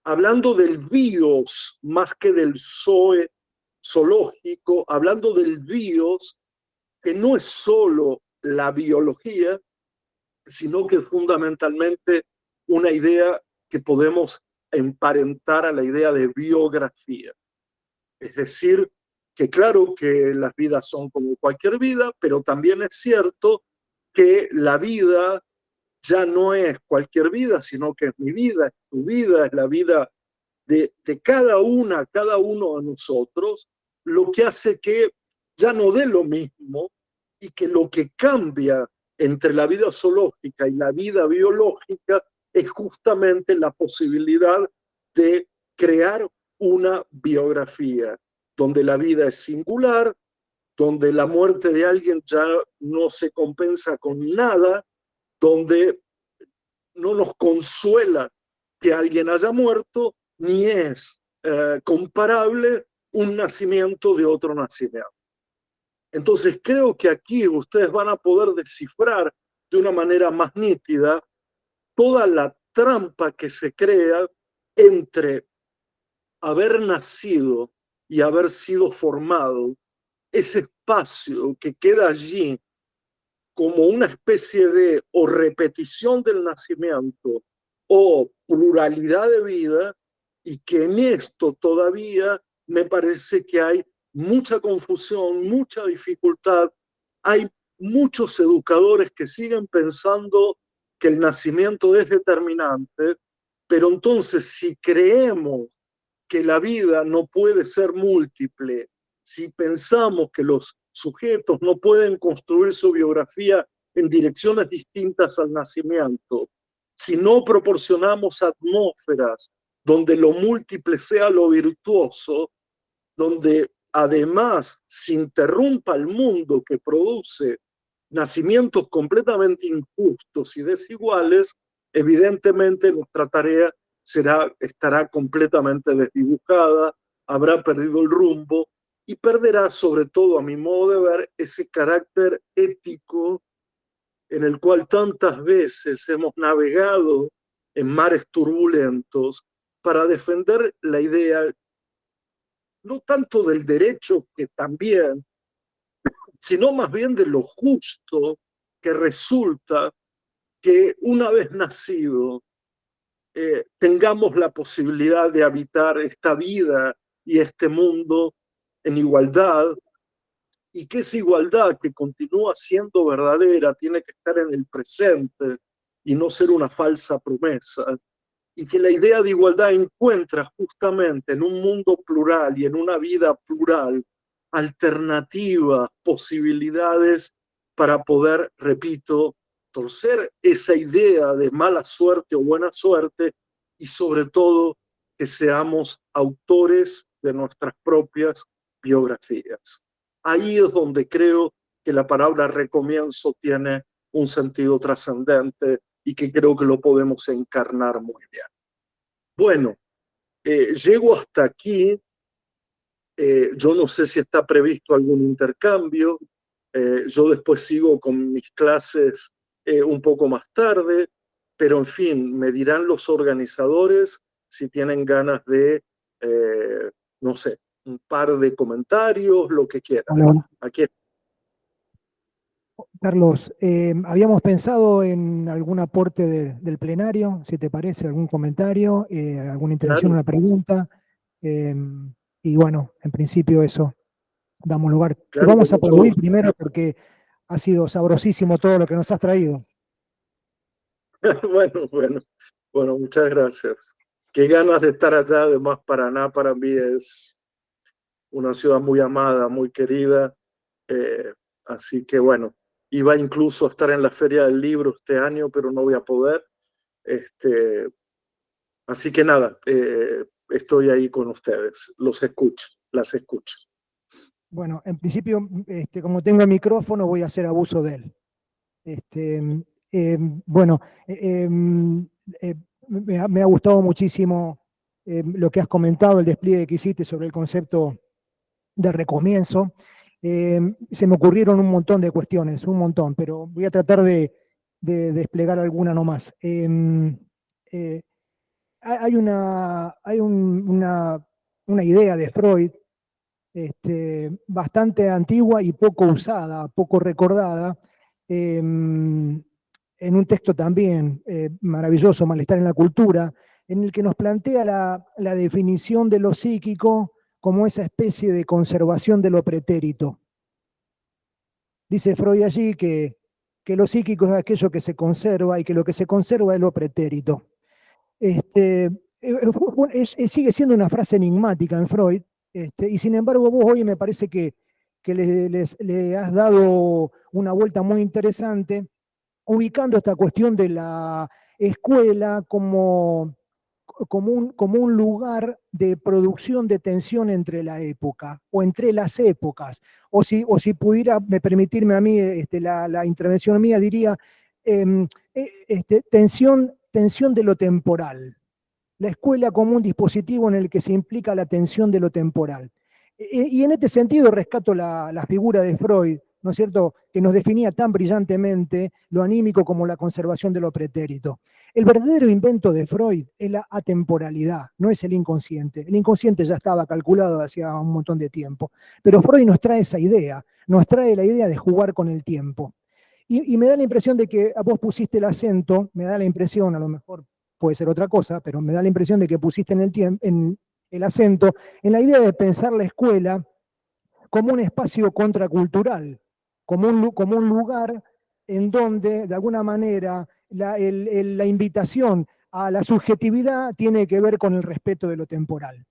Hablando del bios más que del zoe zoológico, hablando del bios, que no es solo la biología, sino que es fundamentalmente una idea que podemos emparentar a la idea de biografía. Es decir, que claro que las vidas son como cualquier vida, pero también es cierto que la vida ya no es cualquier vida, sino que es mi vida, es tu vida, es la vida de cada uno de nosotros, lo que hace que ya no dé lo mismo y que lo que cambia entre la vida zoológica y la vida biológica es justamente la posibilidad de crear una biografía donde la vida es singular, donde la muerte de alguien ya no se compensa con nada, donde no nos consuela que alguien haya muerto, ni es comparable un nacimiento de otro nacimiento. Entonces creo que aquí ustedes van a poder descifrar de una manera más nítida toda la trampa que se crea entre haber nacido y haber sido formado, ese espacio que queda allí como una especie de o repetición del nacimiento o pluralidad de vida, y que en esto todavía me parece que hay mucha confusión, mucha dificultad. Hay muchos educadores que siguen pensando que el nacimiento es determinante, pero entonces si creemos que la vida no puede ser múltiple, si pensamos que los sujetos no pueden construir su biografía en direcciones distintas al nacimiento, si no proporcionamos atmósferas donde lo múltiple sea lo virtuoso, donde además se interrumpa el mundo que produce nacimientos completamente injustos y desiguales, evidentemente nuestra tarea estará completamente desdibujada, habrá perdido el rumbo y perderá, sobre todo a mi modo de ver, ese carácter ético en el cual tantas veces hemos navegado en mares turbulentos para defender la idea no tanto del derecho, que también, sino más bien de lo justo, que resulta que una vez nacido tengamos la posibilidad de habitar esta vida y este mundo en igualdad, y que esa igualdad, que continúa siendo verdadera, tiene que estar en el presente y no ser una falsa promesa, y que la idea de igualdad encuentra justamente en un mundo plural y en una vida plural alternativas, posibilidades para poder, repito, torcer esa idea de mala suerte o buena suerte, y sobre todo que seamos autores de nuestras propias biografías. Ahí es donde creo que la palabra recomienzo tiene un sentido trascendente y que creo que lo podemos encarnar muy bien. Bueno, llego hasta aquí. Yo no sé si está previsto algún intercambio. Yo después sigo con mis clases un poco más tarde, pero en fin, me dirán los organizadores si tienen ganas de, no sé, un par de comentarios, lo que quieran. Hola, hola. Aquí. Carlos, habíamos pensado en algún aporte del plenario, si te parece, algún comentario, alguna intervención, Claro, una pregunta. eh, y bueno, en principio eso, damos lugar. Te claro, con vamos a mucho aplaudir gusto. primero porque ha sido sabrosísimo todo lo que nos has traído. Bueno, bueno, bueno, muchas gracias. Qué ganas de estar allá. Además, Paraná para mí es una ciudad muy amada, muy querida. Eh, Así que bueno, iba incluso a estar en la Feria del Libro este año, pero no voy a poder. Este, Así que nada, estoy ahí con ustedes. Los escucho, las escucho. Bueno, en principio, como tengo el micrófono, voy a hacer abuso de él. Este, bueno, eh, me ha gustado muchísimo lo que has comentado, el despliegue que hiciste sobre el concepto de recomienzo. Se me ocurrieron un montón de cuestiones, un montón, pero voy a tratar de desplegar alguna nomás. Eh, una idea de Freud bastante antigua y poco usada, poco recordada, en un texto también maravilloso, Malestar en la cultura, en el que nos plantea la definición de lo psíquico como esa especie de conservación de lo pretérito. Dice Freud allí que lo psíquico es aquello que se conserva y que lo que se conserva es lo pretérito. Sigue siendo una frase enigmática en Freud, y sin embargo vos hoy me parece que le has dado una vuelta muy interesante, ubicando esta cuestión de la escuela como un lugar de producción de tensión entre la época o entre las épocas. O si pudiera permitirme a mí la intervención mía, diría tensión de lo temporal. La escuela como un dispositivo en el que se implica la tensión de lo temporal. Y en este sentido rescato la figura de Freud, ¿no es cierto?, que nos definía tan brillantemente lo anímico como la conservación de lo pretérito. El verdadero invento de Freud es la atemporalidad, no es el inconsciente. El inconsciente ya estaba calculado hacía un montón de tiempo, pero Freud nos trae esa idea, nos trae la idea de jugar con el tiempo. Y me da la impresión de que vos pusiste el acento, me da la impresión, a lo mejor puede ser otra cosa, pero me da la impresión de que pusiste en el acento en la idea de pensar la escuela como un espacio contracultural, como un lugar en donde, de alguna manera, la invitación a la subjetividad tiene que ver con el respeto de lo temporal.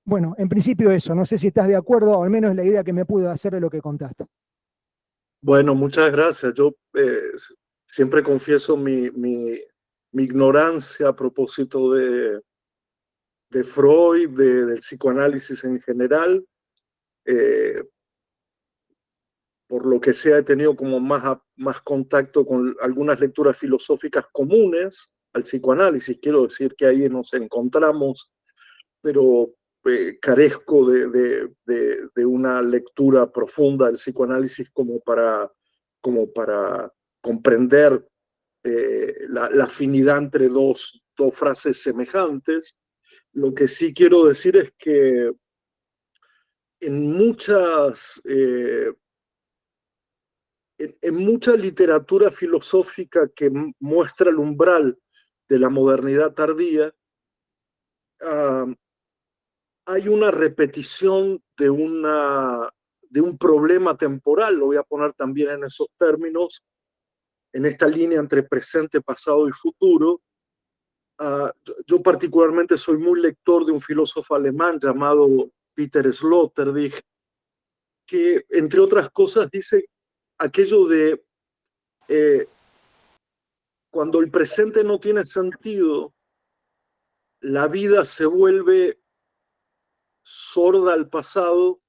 Bueno, en principio eso, no sé si estás de acuerdo, o al menos la idea que me pude hacer de lo que contaste. Bueno, muchas gracias. Yo siempre confieso mi ignorancia a propósito de Freud, del psicoanálisis en general. Eh, por lo que sea, he tenido como más contacto con algunas lecturas filosóficas comunes al psicoanálisis. Quiero decir que ahí nos encontramos, pero carezco de una lectura profunda del psicoanálisis como para comprender la afinidad entre dos frases semejantes. Lo que sí quiero decir es que en en mucha literatura filosófica que muestra el umbral de la modernidad tardía, uh, hay una repetición de un problema temporal, lo voy a poner también en esos términos, en esta línea entre presente, pasado y futuro. Yo particularmente soy muy lector de un filósofo alemán llamado Peter Sloterdijk, que entre otras cosas dice aquello de cuando el presente no tiene sentido, la vida se vuelve sorda al pasado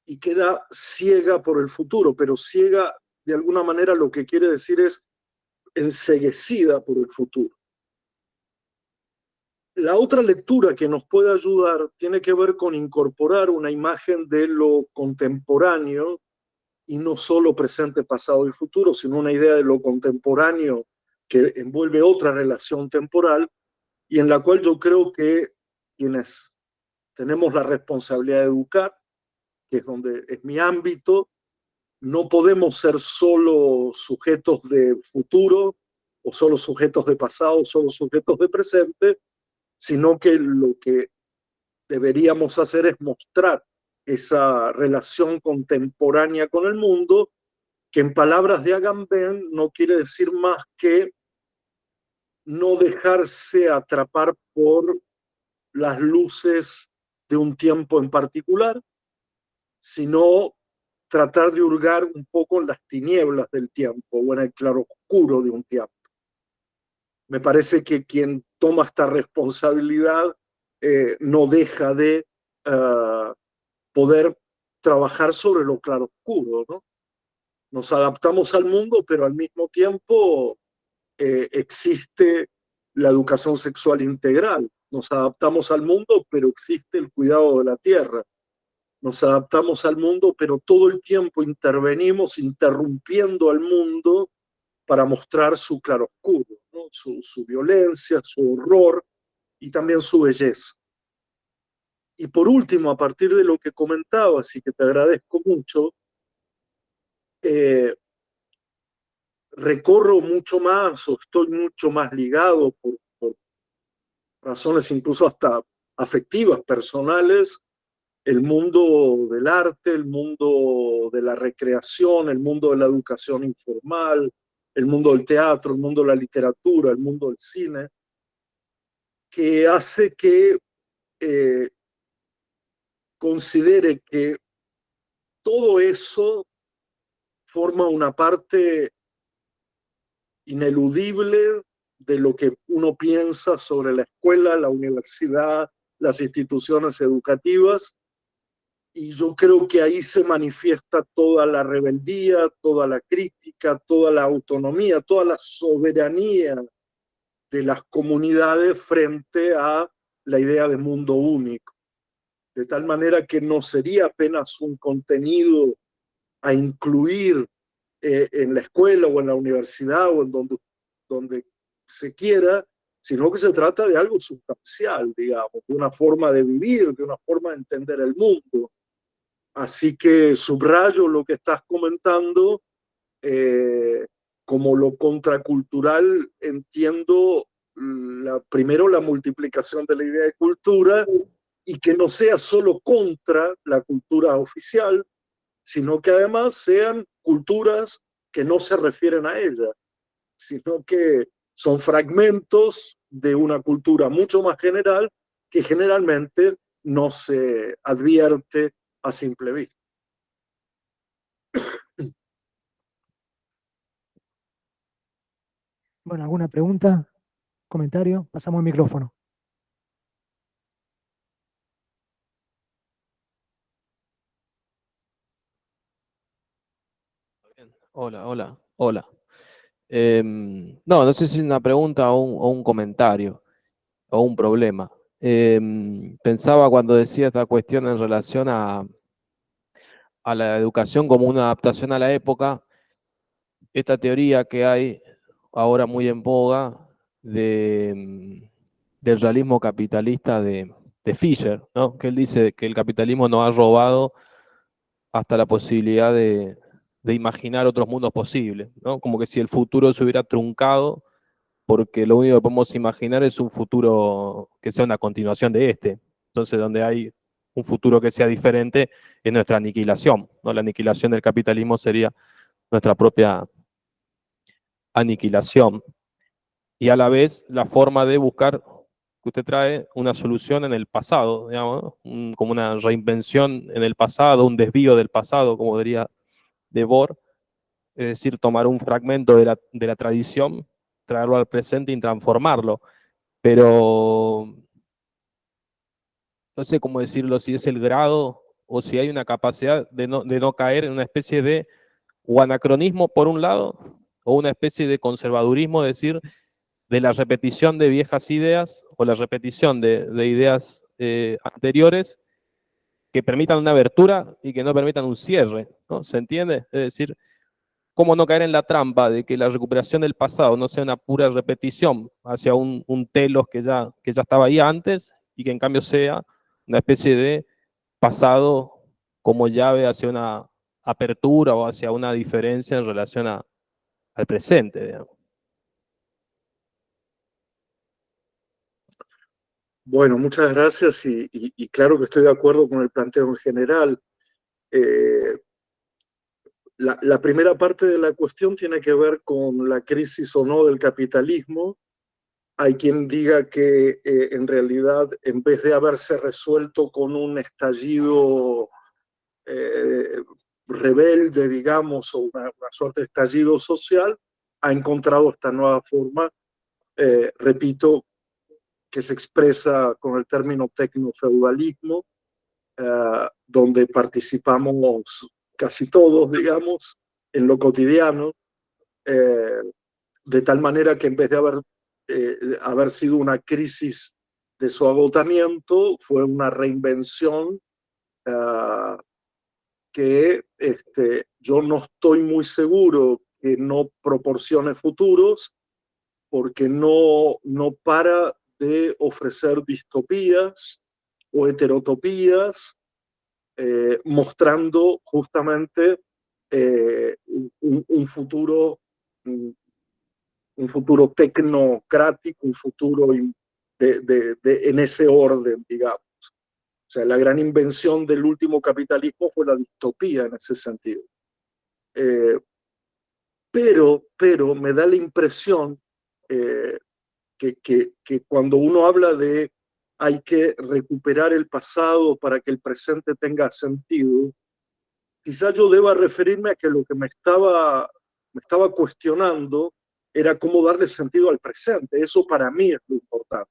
y queda ciega por el futuro, pero ciega de alguna manera lo que quiere decir es enceguecida por el futuro. La otra lectura que nos puede ayudar tiene que ver con incorporar una imagen de lo contemporáneo y no solo presente, pasado y futuro, sino una idea de lo contemporáneo que envuelve otra relación temporal y en la cual yo creo que quienes tenemos la responsabilidad de educar, que es donde es mi ámbito, no podemos ser solo sujetos de futuro o solo sujetos de pasado, solo sujetos de presente, sino que lo que deberíamos hacer es mostrar esa relación contemporánea con el mundo, que en palabras de Agamben no quiere decir más que no dejarse atrapar por las luces de un tiempo en particular, sino tratar de hurgar un poco en las tinieblas del tiempo o en el claroscuro de un tiempo. Me parece que quien toma esta responsabilidad no deja de poder trabajar sobre lo claroscuro, ¿no? Nos adaptamos al mundo, pero al mismo tiempo existe la educación sexual integral. Nos adaptamos al mundo, pero existe el cuidado de la tierra. Nos adaptamos al mundo, pero todo el tiempo intervenimos interrumpiendo al mundo para mostrar su claroscuro, ¿no? Su violencia, su horror y también su belleza. Y por último, a partir de lo que comentabas y que te agradezco mucho, eh, recorro mucho más o estoy mucho más ligado por razones incluso hasta afectivas, personales, el mundo del arte, el mundo de la recreación, el mundo de la educación informal, el mundo del teatro, el mundo de la literatura, el mundo del cine, que hace que considere que todo eso forma una parte ineludible de lo que uno piensa sobre la escuela, la universidad, las instituciones educativas, y yo creo que ahí se manifiesta toda la rebeldía, toda la crítica, toda la autonomía, toda la soberanía de las comunidades frente a la idea de mundo único. De tal manera que no sería apenas un contenido a incluir en la escuela o en la universidad o en donde se quiera, sino que se trata de algo sustancial, digamos, de una forma de vivir, de una forma de entender el mundo. Así que subrayo lo que estás comentando, como lo contracultural entiendo primero la multiplicación de la idea de cultura y que no sea solo contra la cultura oficial, sino que además sean culturas que no se refieren a ella, sino que son fragmentos de una cultura mucho más general que generalmente no se advierte a simple vista. Bueno, ¿alguna pregunta, comentario? Pasamos el micrófono. Hola, hola, hola. No sé si es una pregunta o un comentario o un problema. Pensaba cuando decía esta cuestión en relación a la educación como una adaptación a la época, esta teoría que hay ahora muy en boga del realismo capitalista de Fisher, ¿no? Que él dice que el capitalismo nos ha robado hasta la posibilidad de imaginar otros mundos posibles, ¿no? Como que si el futuro se hubiera truncado, porque lo único que podemos imaginar es un futuro que sea una continuación de este. Entonces, donde hay un futuro que sea diferente, es nuestra aniquilación, ¿no? La aniquilación del capitalismo sería nuestra propia aniquilación. Y a la vez, la forma de buscar que usted trae una solución en el pasado, digamos, ¿no? Como una reinvención en el pasado, un desvío del pasado, como diría Debord, es decir, tomar un fragmento de la tradición, traerlo al presente y transformarlo. Pero no sé cómo decirlo, si es el grado o si hay una capacidad de no caer en una especie de o anacronismo por un lado, o una especie de conservadurismo, es decir, de la repetición de viejas ideas o la repetición de ideas anteriores que permitan una abertura y que no permitan un cierre, ¿no? ¿Se entiende? Es decir, cómo no caer en la trampa de que la recuperación del pasado no sea una pura repetición hacia un telos que ya estaba ahí antes y que en cambio sea una especie de pasado como llave hacia una apertura o hacia una diferencia en relación al presente, digamos. Bueno, muchas gracias y claro que estoy de acuerdo con el planteo en general. Eh, la primera parte de la cuestión tiene que ver con la crisis o no del capitalismo. Hay quien diga que en realidad, en vez de haberse resuelto con un estallido eh, rebelde, digamos, o una suerte de estallido social, ha encontrado esta nueva forma, repito, que se expresa con el término tecnofeudalismo, donde participamos casi todos, digamos, en lo cotidiano, eh, de tal manera que en vez de haber sido una crisis de su agotamiento, fue una reinvención que yo no estoy muy seguro que no proporcione futuros, porque no para de ofrecer distopías o heterotopías, mostrando justamente un futuro, un futuro tecnocrático, un futuro en ese orden, digamos. O sea, la gran invención del último capitalismo fue la distopía en ese sentido. Eh, pero me da la impresión eh, que cuando uno habla de hay que recuperar el pasado para que el presente tenga sentido, quizás yo deba referirme a que lo que me estaba cuestionando era cómo darle sentido al presente. Eso para mí es lo importante.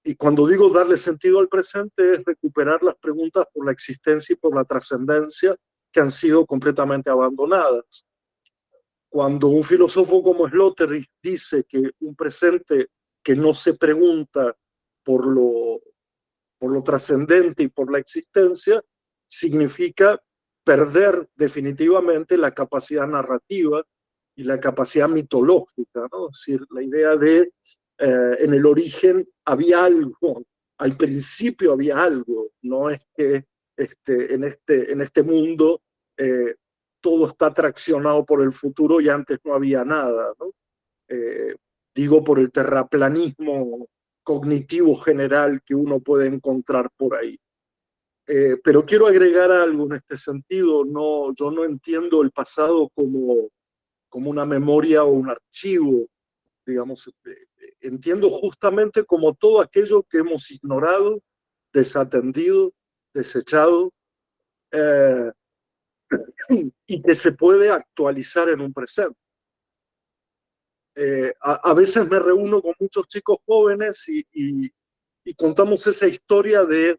Y cuando digo darle sentido al presente es recuperar las preguntas por la existencia y por la trascendencia que han sido completamente abandonadas. Cuando un filósofo como Sloterdijk dice que un presente que no se pregunta por lo trascendente y por la existencia, significa perder definitivamente la capacidad narrativa y la capacidad mitológica, ¿no? Es decir, la idea de en el origen había algo, al principio había algo, no es que en este mundo todo está traccionado por el futuro y antes no había nada, ¿no? Eh, digo por el terraplanismo cognitivo general que uno puede encontrar por ahí. Pero quiero agregar algo en este sentido. No, yo no entiendo el pasado como una memoria o un archivo, digamos. Entiendo justamente como todo aquello que hemos ignorado, desatendido, desechado, eh, y que se puede actualizar en un presente. A veces me reúno con muchos chicos jóvenes y contamos esa historia de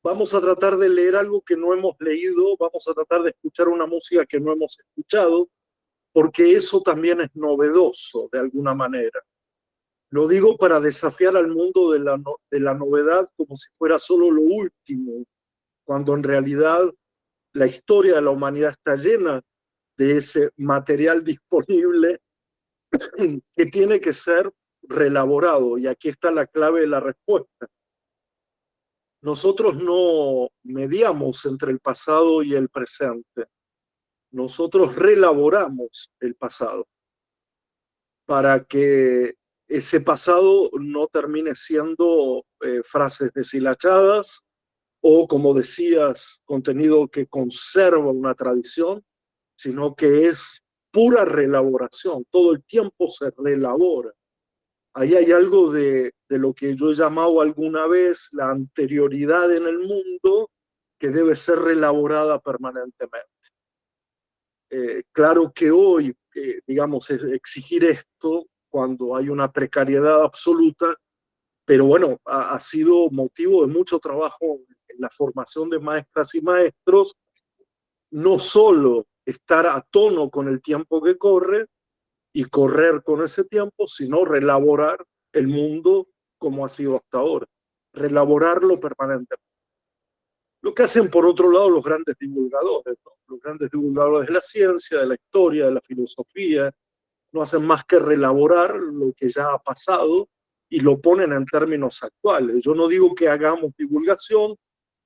vamos a tratar de leer algo que no hemos leído, vamos a tratar de escuchar una música que no hemos escuchado, porque eso también es novedoso de alguna manera. Lo digo para desafiar al mundo de la novedad como si fuera solo lo último, cuando en realidad la historia de la humanidad está llena de ese material disponible que tiene que ser reelaborado. Y aquí está la clave de la respuesta. Nosotros no mediamos entre el pasado y el presente. Nosotros reelaboramos el pasado para que ese pasado no termine siendo frases deshilachadas o, como decías, contenido que conserva una tradición, sino que es pura reelaboración. Todo el tiempo se reelabora. Ahí hay algo de lo que yo he llamado alguna vez la anterioridad en el mundo que debe ser reelaborada permanentemente. Claro que hoy, digamos, exigir esto cuando hay una precariedad absoluta pero bueno, ha sido motivo de mucho trabajo en la formación de maestras y maestros, no solo estar a tono con el tiempo que corre y correr con ese tiempo, sino relaborar el mundo como ha sido hasta ahora, relaborarlo permanentemente. Lo que hacen por otro lado los grandes divulgadores, ¿no? Los grandes divulgadores de la ciencia, de la historia, de la filosofía, no hacen más que relaborar lo que ya ha pasado y lo ponen en términos actuales. Yo no digo que hagamos divulgación,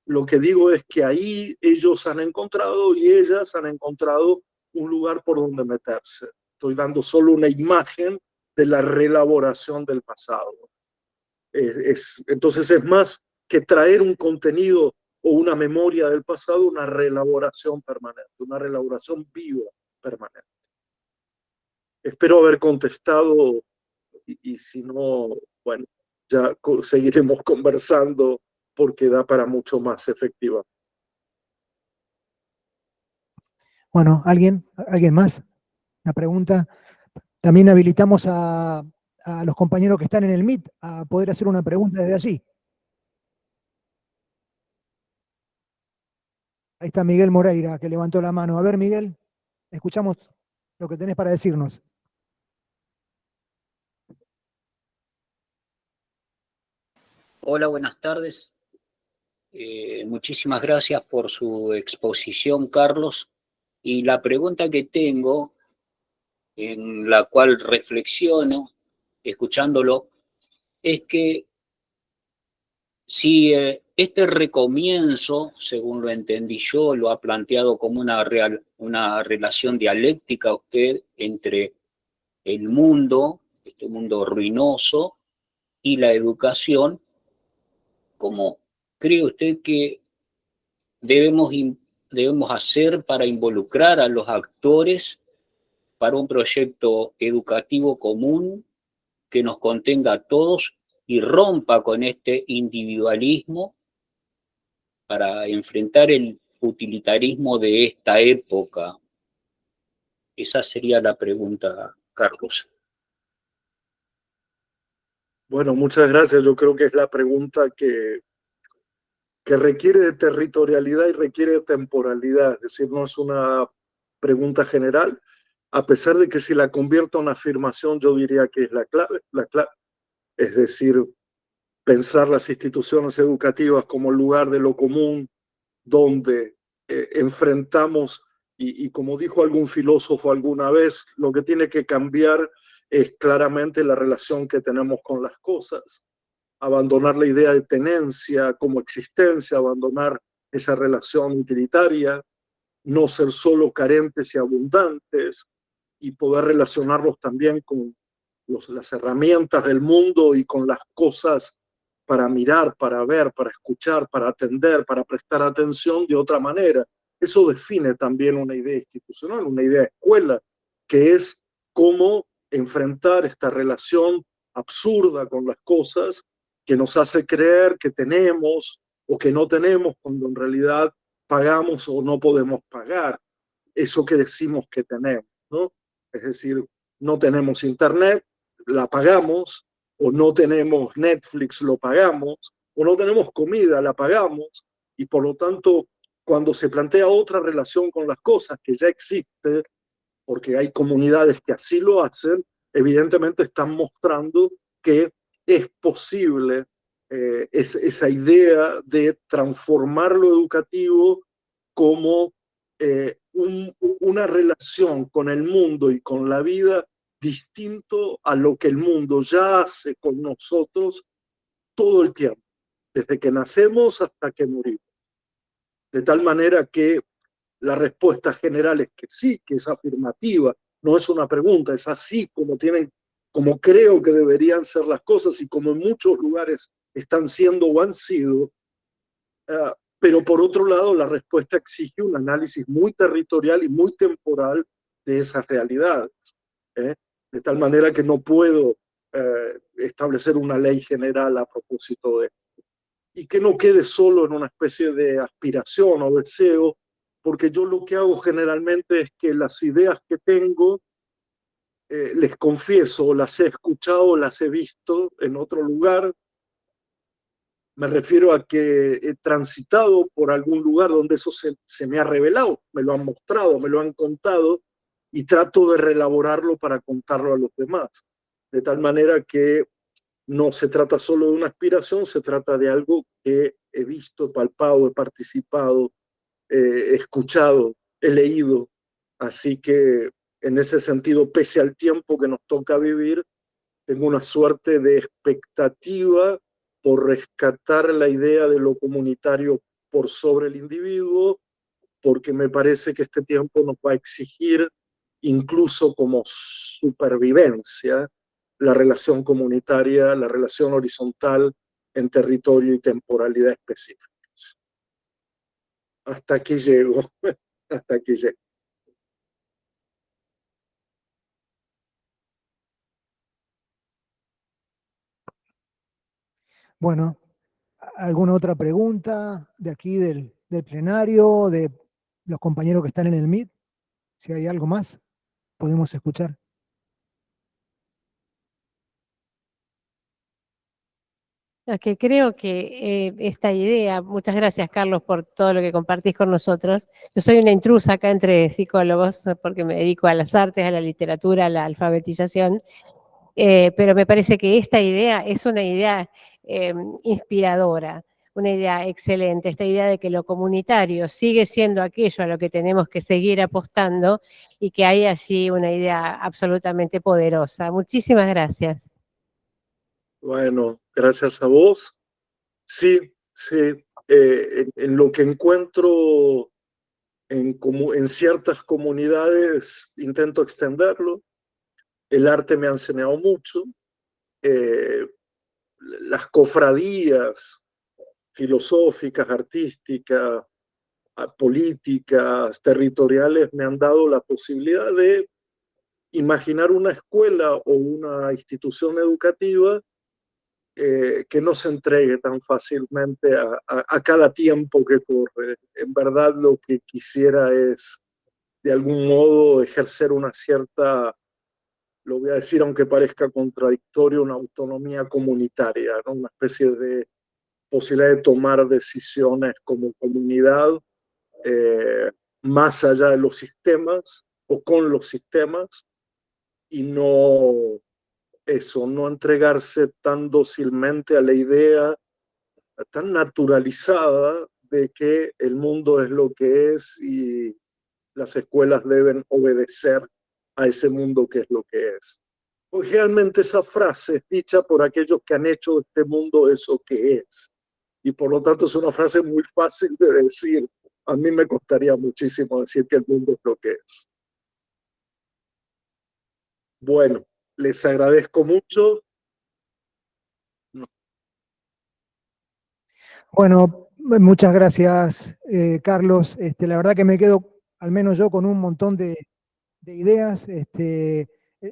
lo que digo es que ahí ellos han encontrado y ellas han encontrado un lugar por donde meterse. Estoy dando solo una imagen de la relaboración del pasado. Entonces es más que traer un contenido o una memoria del pasado, una relaboración permanente, una relaboración viva permanente. Espero haber contestado y si no, bueno, ya seguiremos conversando porque da para mucho más efectiva. Bueno, ¿alguien más? Una pregunta. También habilitamos a los compañeros que están en el Meet a poder hacer una pregunta desde allí. Ahí está Miguel Moreira, que levantó la mano. A ver, Miguel, escuchamos lo que tenés para decirnos. Hola, buenas tardes. Muchísimas gracias por su exposición, Carlos. Y la pregunta que tengo, en la cual reflexiono, escuchándolo, es que si este recomienzo, según lo entendí yo, lo ha planteado como una relación dialéctica usted entre el mundo, este mundo ruinoso, y la educación, como cree usted que debemos hacer para involucrar a los actores para un proyecto educativo común que nos contenga a todos y rompa con este individualismo para enfrentar el utilitarismo de esta época? Esa sería la pregunta, Carlos. Bueno, muchas gracias. Yo creo que es la pregunta que requiere de territorialidad y requiere de temporalidad. Es decir, no es una pregunta general, a pesar de que si la convierto en una afirmación, yo diría que es la clave. Es decir, pensar las instituciones educativas como lugar de lo común, donde enfrentamos, y como dijo algún filósofo alguna vez, lo que tiene que cambiar es claramente la relación que tenemos con las cosas, abandonar la idea de tenencia como existencia, abandonar esa relación utilitaria, no ser solo carentes y abundantes, y poder relacionarlos también con las herramientas del mundo y con las cosas para mirar, para ver, para escuchar, para atender, para prestar atención de otra manera. Eso define también una idea institucional, una idea de escuela, que es cómo enfrentar esta relación absurda con las cosas que nos hace creer que tenemos o que no tenemos cuando en realidad pagamos o no podemos pagar eso que decimos que tenemos, ¿no? Es decir, no tenemos internet, la pagamos, o no tenemos Netflix, lo pagamos, o no tenemos comida, la pagamos, y por lo tanto, cuando se plantea otra relación con las cosas que ya existe, porque hay comunidades que así lo hacen, evidentemente están mostrando que es posible esa idea de transformar lo educativo como una relación con el mundo y con la vida distinto a lo que el mundo ya hace con nosotros todo el tiempo, desde que nacemos hasta que morimos. De tal manera que la respuesta general es que sí, que es afirmativa, no es una pregunta, es así como creo que deberían ser las cosas y como en muchos lugares están siendo o han sido. Pero por otro lado, la respuesta exige un análisis muy territorial y muy temporal de esas realidades. De tal manera que no puedo establecer una ley general a propósito de esto. Y que no quede solo en una especie de aspiración o deseo, porque yo lo que hago generalmente es que las ideas que tengo, les confieso, las he escuchado, las he visto en otro lugar, Me refiero a que he transitado por algún lugar donde eso se me ha revelado, me lo han mostrado, me lo han contado, y trato de reelaborarlo para contarlo a los demás. De tal manera que no se trata solo de una aspiración, se trata de algo que he visto, he palpado, he participado, he escuchado, he leído. Así que en ese sentido, pese al tiempo que nos toca vivir, tengo una suerte de expectativa por rescatar la idea de lo comunitario por sobre el individuo, porque me parece que este tiempo nos va a exigir, incluso como supervivencia, la relación comunitaria, la relación horizontal en territorio y temporalidad específicas. Hasta aquí llego, hasta aquí llego. Bueno, ¿alguna otra pregunta de aquí del plenario, de los compañeros que están en el Meet? Si hay algo más, podemos escuchar. Que creo que esta idea, muchas gracias Carlos por todo lo que compartís con nosotros. Yo soy una intrusa acá entre psicólogos porque me dedico a las artes, a la literatura, a la alfabetización, pero me parece que esta idea es una idea inspiradora, una idea excelente, esta idea de que lo comunitario sigue siendo aquello a lo que tenemos que seguir apostando y que hay allí una idea absolutamente poderosa. Muchísimas gracias. Bueno, gracias a vos. Sí, sí. En lo que encuentro en ciertas comunidades intento extenderlo. El arte me ha enseñado mucho. Las cofradías filosóficas, artísticas, políticas, territoriales me han dado la posibilidad de imaginar una escuela o una institución educativa que no se entregue tan fácilmente a cada tiempo que corre. En verdad lo que quisiera es, de algún modo, ejercer una cierta, lo voy a decir aunque parezca contradictorio, una autonomía comunitaria, ¿no? Una especie de posibilidad de tomar decisiones como comunidad, más allá de los sistemas o con los sistemas, y no entregarse tan dócilmente a la idea tan naturalizada de que el mundo es lo que es y las escuelas deben obedecer a ese mundo que es lo que es. Pues realmente esa frase es dicha por aquellos que han hecho de este mundo eso que es. Y por lo tanto es una frase muy fácil de decir. A mí me costaría muchísimo decir que el mundo es lo que es. Bueno, les agradezco mucho. Bueno, muchas gracias, Carlos. La verdad que me quedo, al menos yo, con un montón de ideas.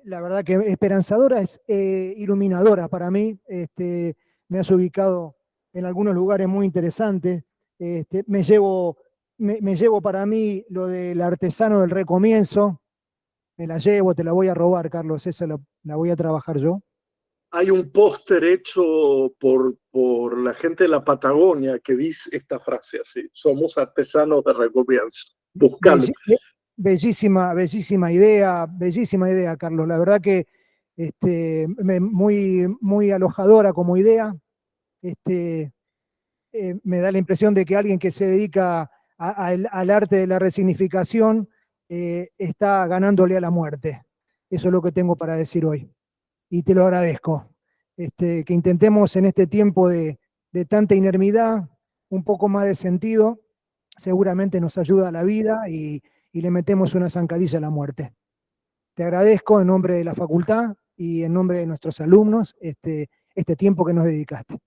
La verdad que esperanzadora, es iluminadora para mí. Me has ubicado en algunos lugares muy interesantes. Me llevo para mí lo del artesano del recomienzo. Me la llevo, te la voy a robar, Carlos. Esa la voy a trabajar yo. Hay un póster hecho por la gente de la Patagonia que dice esta frase así: somos artesanos de recomienzo. Buscalo. Bellísima idea, Carlos. La verdad que muy alojadora como idea. Me da la impresión de que alguien que se dedica al arte de la resignificación está ganándole a la muerte. Eso es lo que tengo para decir hoy. Y te lo agradezco. Que intentemos en este tiempo de tanta inermidad, un poco más de sentido, seguramente nos ayuda a la vida y le metemos una zancadilla a la muerte. Te agradezco en nombre de la facultad y en nombre de nuestros alumnos este tiempo que nos dedicaste.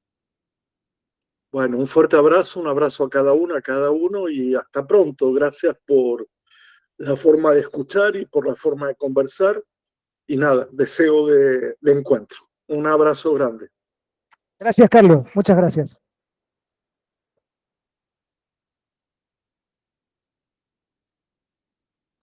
Bueno, un fuerte abrazo, un abrazo a cada una, a cada uno, y hasta pronto. Gracias por la forma de escuchar y por la forma de conversar. Y nada, deseo de encuentro. Un abrazo grande. Gracias, Carlos. Muchas gracias.